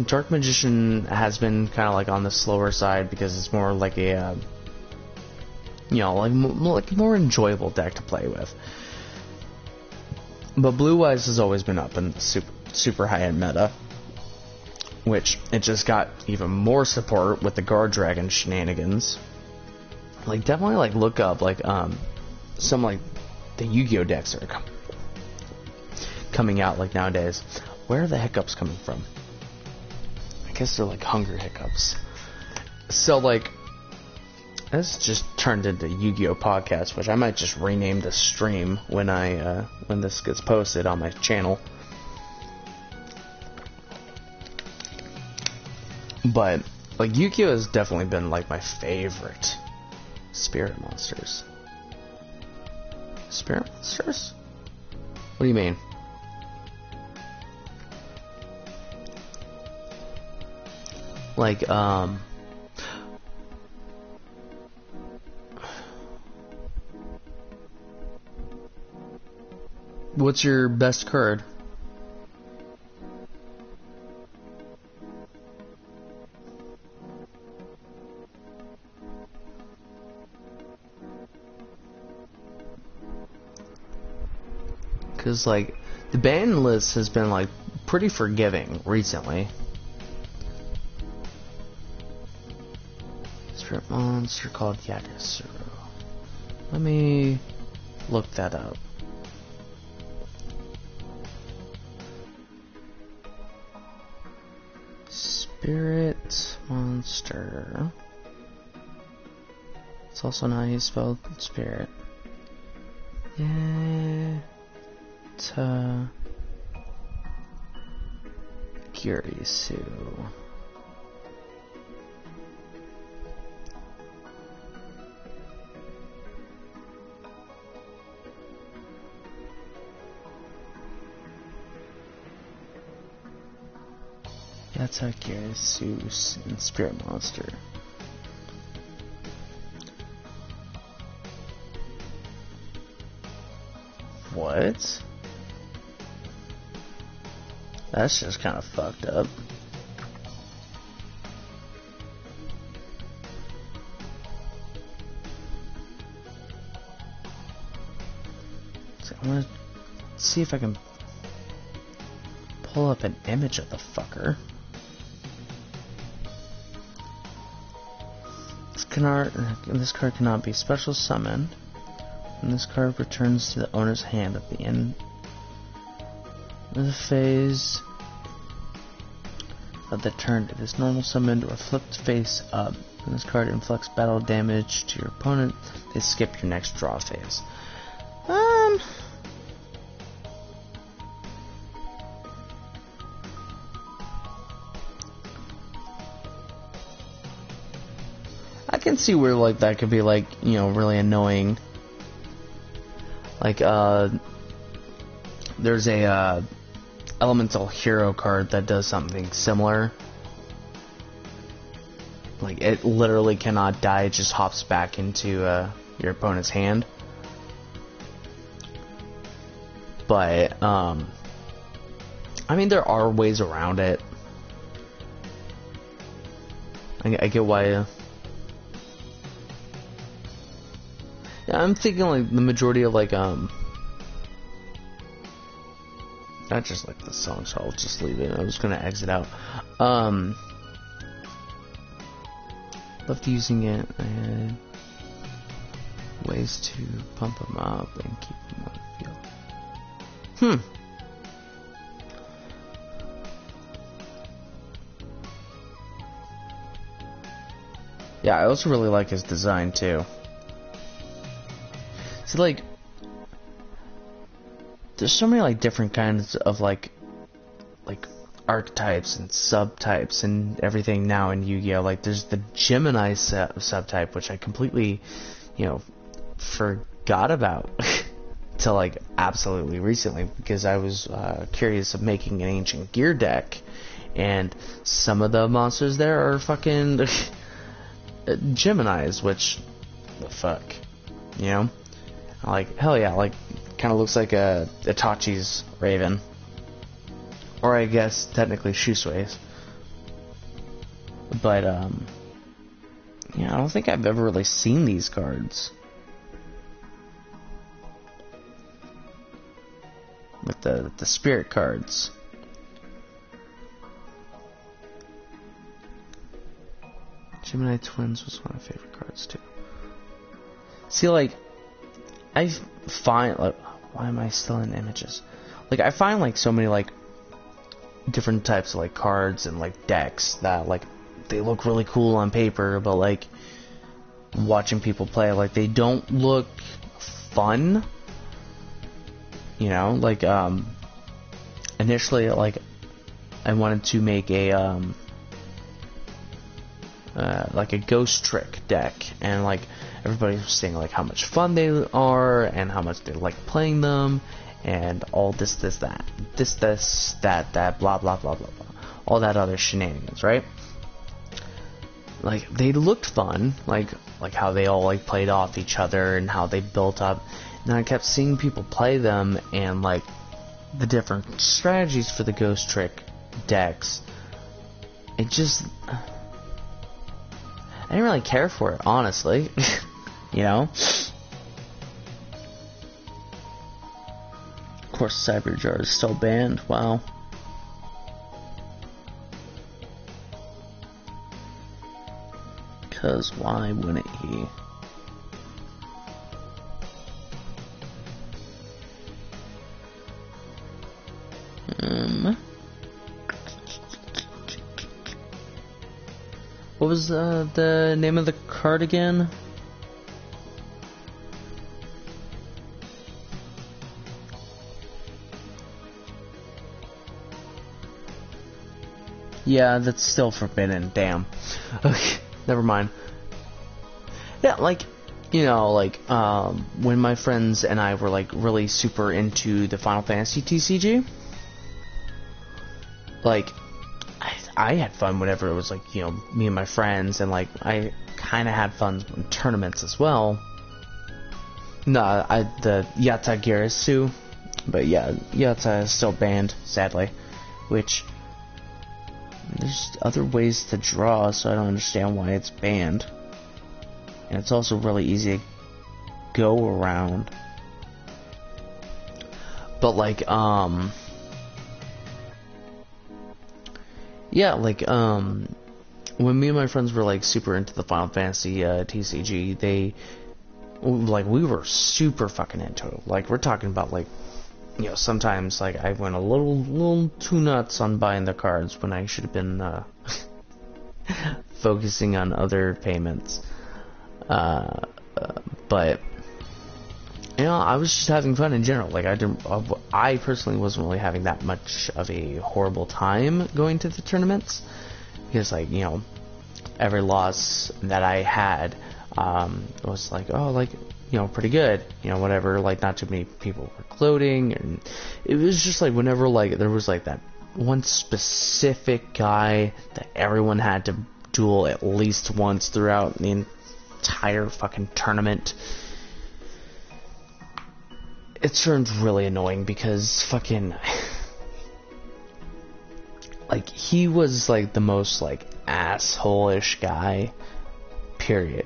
Dark Magician has been kind of like on the slower side because it's more like a, you know, like a more enjoyable deck to play with. But Blue Eyes has always been up in super high-end meta, which it just got even more support with the Guard Dragon shenanigans. Like, definitely like look up like some like the Yu-Gi-Oh decks that are coming out like nowadays. Where are the hiccups coming from? I guess they're like hunger hiccups. So like, this just turned into Yu-Gi-Oh podcast, which I might just rename the stream when when this gets posted on my channel. But like Yu-Gi-Oh has definitely been like my favorite spirit monsters. Spirit monsters? What do you mean? Like, what's your best card? Because, like, the ban list has been, like, pretty forgiving recently. Spirit monster called Yagasuru. Let me look that up. Spirit monster. It's also not how you spell spirit. Yagasuru. Yagasuru and Spirit Monster. What? That's just kind of fucked up. So I'm gonna see if I can pull up an image of the fucker. This card cannot be special summoned, and this card returns to the owner's hand at the end of the phase of the turn. It is normal summoned or flipped face up. When this card inflicts battle damage to your opponent, they skip your next draw phase. I can see where like that could be like, you know, really annoying. Like there's a elemental hero card that does something similar. Like it literally cannot die, it just hops back into your opponent's hand. But I mean, there are ways around it. I get why. I'm thinking like the majority of like not just like the song, so I'll just leave it. I was gonna exit out. Loved using it and ways to pump them up and keep them on the field. Yeah, I also really like his design too. See, like, there's so many like different kinds of like archetypes and subtypes and everything now in Yu-Gi-Oh. Like, there's the Gemini subtype, which I completely, forgot about till like absolutely recently, because I was curious of making an ancient gear deck, and some of the monsters there are fucking Geminis, which the fuck, like, hell yeah, like, kind of looks like a Itachi's Raven, or I guess technically Shusui's, but I don't think I've ever really seen these cards, with the spirit cards. Gemini Twins was one of my favorite cards too. See, like, I find, like, why am I still in images? Like, I find like so many like different types of like cards and like decks that like they look really cool on paper, but like watching people play, like, they don't look fun. Like, initially, like, I wanted to make a like a ghost trick deck, and like everybody was saying like how much fun they are and how much they like playing them, and all this that blah blah blah blah blah, all that other shenanigans, right? Like, they looked fun, like how they all like played off each other and how they built up. And then I kept seeing people play them, and like the different strategies for the ghost trick decks, it just, I didn't really care for it, honestly. Of course, Cyberjar is still banned. Wow. Because why wouldn't he? What was the name of the card again? Yeah, that's still forbidden. Damn. Okay, never mind. Yeah, like, when my friends and I were like really super into the Final Fantasy TCG, like, I had fun whenever it was like, me and my friends, and like I kind of had fun in tournaments as well. No, the Yata Girisu, but yeah, Yata is still banned, sadly, which there's other ways to draw, so I don't understand why it's banned. And it's also really easy to go around. But like, yeah, like, when me and my friends were like super into the Final Fantasy TCG, we were super fucking into it. Like, we're talking about like, sometimes like I went a little too nuts on buying the cards when I should have been focusing on other payments. But I was just having fun in general. Like, I personally wasn't really having that much of a horrible time going to the tournaments, because like, every loss that I had was like, oh, like, pretty good, whatever, like, not too many people were gloating, and it was just like, whenever like there was like that one specific guy that everyone had to duel at least once throughout the entire fucking tournament, it turned really annoying, because fucking like, he was like the most like asshole-ish guy, period.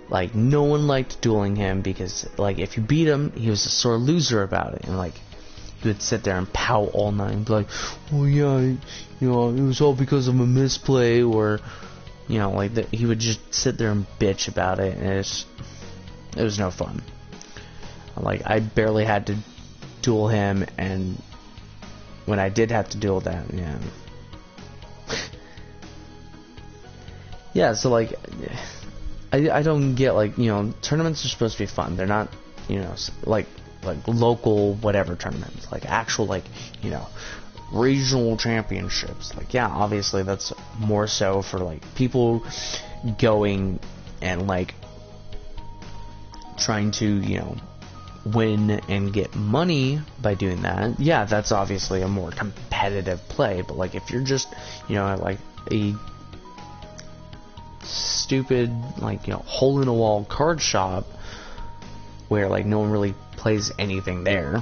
Like, no one liked dueling him because, like, if you beat him, he was a sore loser about it, and, like, he would sit there and pout all night and be like, oh yeah, you know, it was all because of a misplay, or, you know, like, he would just sit there and bitch about it, and it was no fun. Like, I barely had to duel him, and when I did have to duel that, yeah. Yeah, so, like, I don't get, like, you know, tournaments are supposed to be fun. They're not, you know, like local whatever tournaments, like actual, like, you know, regional championships. Like, yeah, obviously that's more so for, like, people going and, like, trying to, you know, win and get money by doing that. Yeah, that's obviously a more competitive play. But, like, if you're just, you know, like a stupid, like, you know, hole in a wall card shop where, like, no one really plays anything there,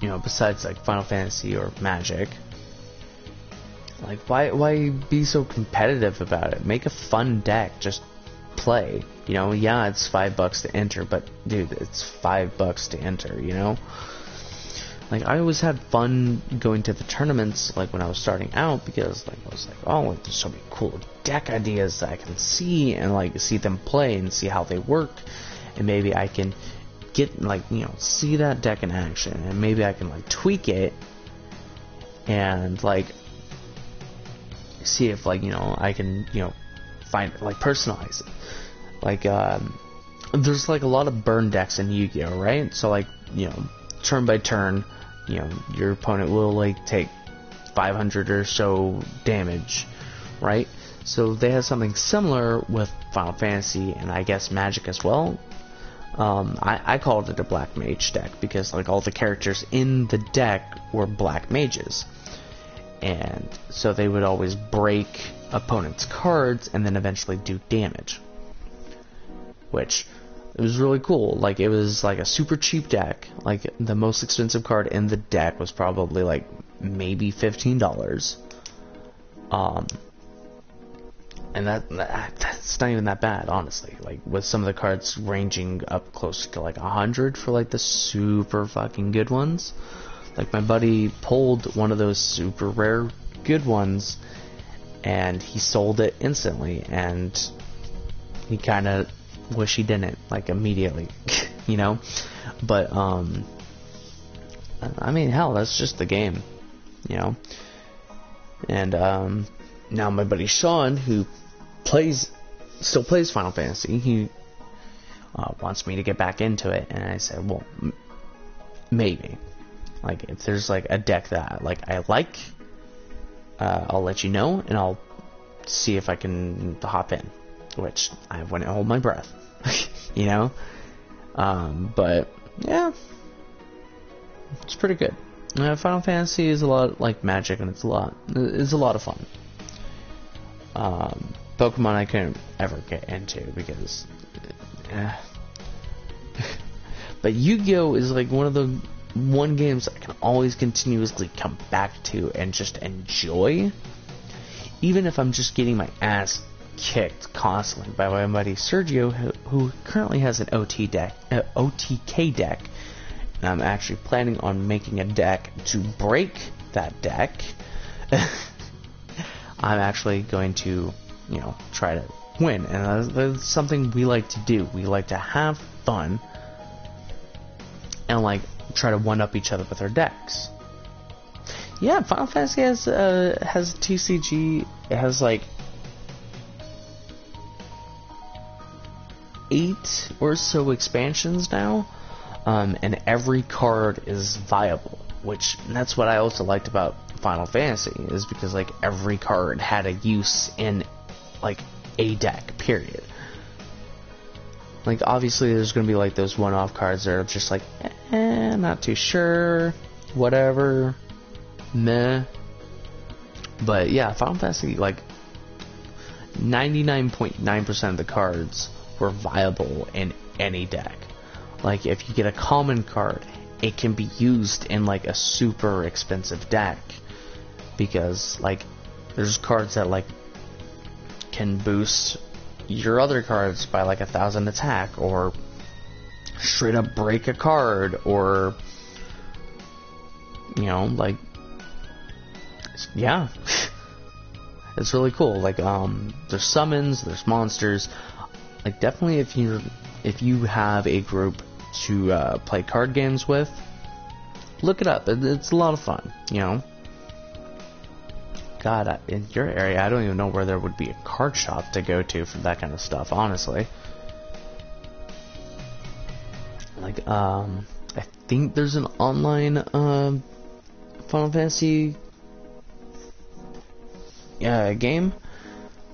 you know, besides, like, Final Fantasy or Magic, like, why be so competitive about it? Make a fun deck, just play, you know. Yeah, it's $5 to enter, but dude, it's $5 to enter, you know. Like, I always had fun going to the tournaments, like, when I was starting out, because, like, I was like, oh, like, there's so many cool deck ideas that I can see, and, like, see them play and see how they work, and maybe I can get, like, you know, see that deck in action, and maybe I can, like, tweak it, and, like, see if, like, you know, I can, you know, find, like, personalize it. Like, there's, like, a lot of burn decks in Yu-Gi-Oh, right? So, like, you know, turn by turn, you know, your opponent will, like, take 500 or so damage, right? So they have something similar with Final Fantasy, and I guess Magic as well. I called it a black mage deck because, like, all the characters in the deck were black mages, and so they would always break opponents' cards and then eventually do damage, which, it was really cool. Like, it was like a super cheap deck. Like, the most expensive card in the deck was probably, like, maybe $15. And that's not even that bad, honestly. Like, with some of the cards ranging up close to, like, 100 for, like, the super fucking good ones. Like, my buddy pulled one of those super rare good ones, and he sold it instantly, and he kind of wish he didn't, like, immediately, you know. But I mean, hell, that's just the game, you know. And now my buddy Sean, who still plays Final Fantasy, he wants me to get back into it, and I said, well, maybe, like, if there's, like, a deck that I like, I'll let you know, and I'll see if I can hop in, which I wouldn't hold my breath, you know. But yeah, it's pretty good. Final Fantasy is a lot like Magic, and it's a lot of fun. Pokemon I couldn't ever get into because but Yu-Gi-Oh is, like, one of the games I can always continuously come back to and just enjoy, even if I'm just getting my ass kicked constantly by my buddy Sergio, who currently has an OTK deck, and I'm actually planning on making a deck to break that deck. I'm actually going to, you know, try to win, and that's something we like to do. We like to have fun and, like, try to one-up each other with our decks. Yeah, Final Fantasy has TCG. It has, like, 8 or so expansions now, and every card is viable, which, that's what I also liked about Final Fantasy, is because, like, every card had a use in, like, a deck, period. Like, obviously there's gonna be, like, those one-off cards that are just like, not too sure, whatever, meh. But yeah, Final Fantasy, like, 99.9% of the cards were viable in any deck. Like, if you get a common card, it can be used in, like, a super expensive deck, because, like, there's cards that, like, can boost your other cards by like 1,000 attack, or straight up break a card, or you know, like, yeah. It's really cool. Like, there's summons, there's monsters. Like, definitely if you have a group to play card games with, look it up. It's a lot of fun, you know. God, in your area, I don't even know where there would be a card shop to go to for that kind of stuff, honestly. Like, I think there's an online Final Fantasy game,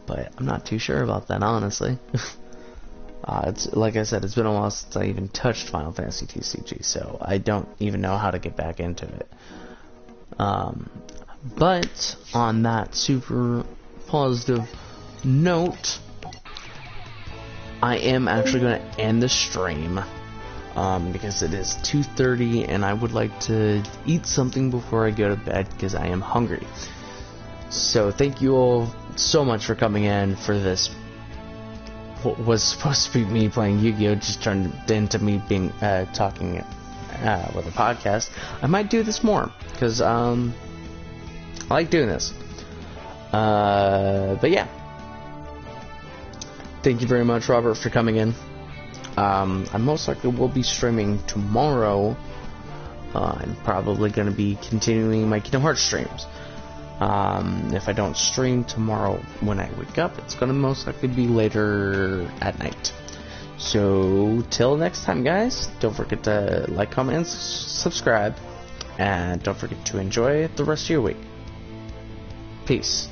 but I'm not too sure about that, honestly. It's like I said, it's been a while since I even touched Final Fantasy TCG, so I don't even know how to get back into it. But on that super positive note, I am actually going to end the stream because it is 2:30 and I would like to eat something before I go to bed because I am hungry. So thank you all so much for coming in for this. What was supposed to be me playing Yu-Gi-Oh! Just turned into me being talking with a podcast. I might do this more because I like doing this. But yeah, thank you very much, Robert, for coming in. I most likely will be streaming tomorrow. I'm probably going to be continuing my Kingdom Hearts streams. If I don't stream tomorrow when I wake up, it's going to most likely be later at night. So, till next time, guys, don't forget to like, comment, and subscribe. And don't forget to enjoy the rest of your week. Peace.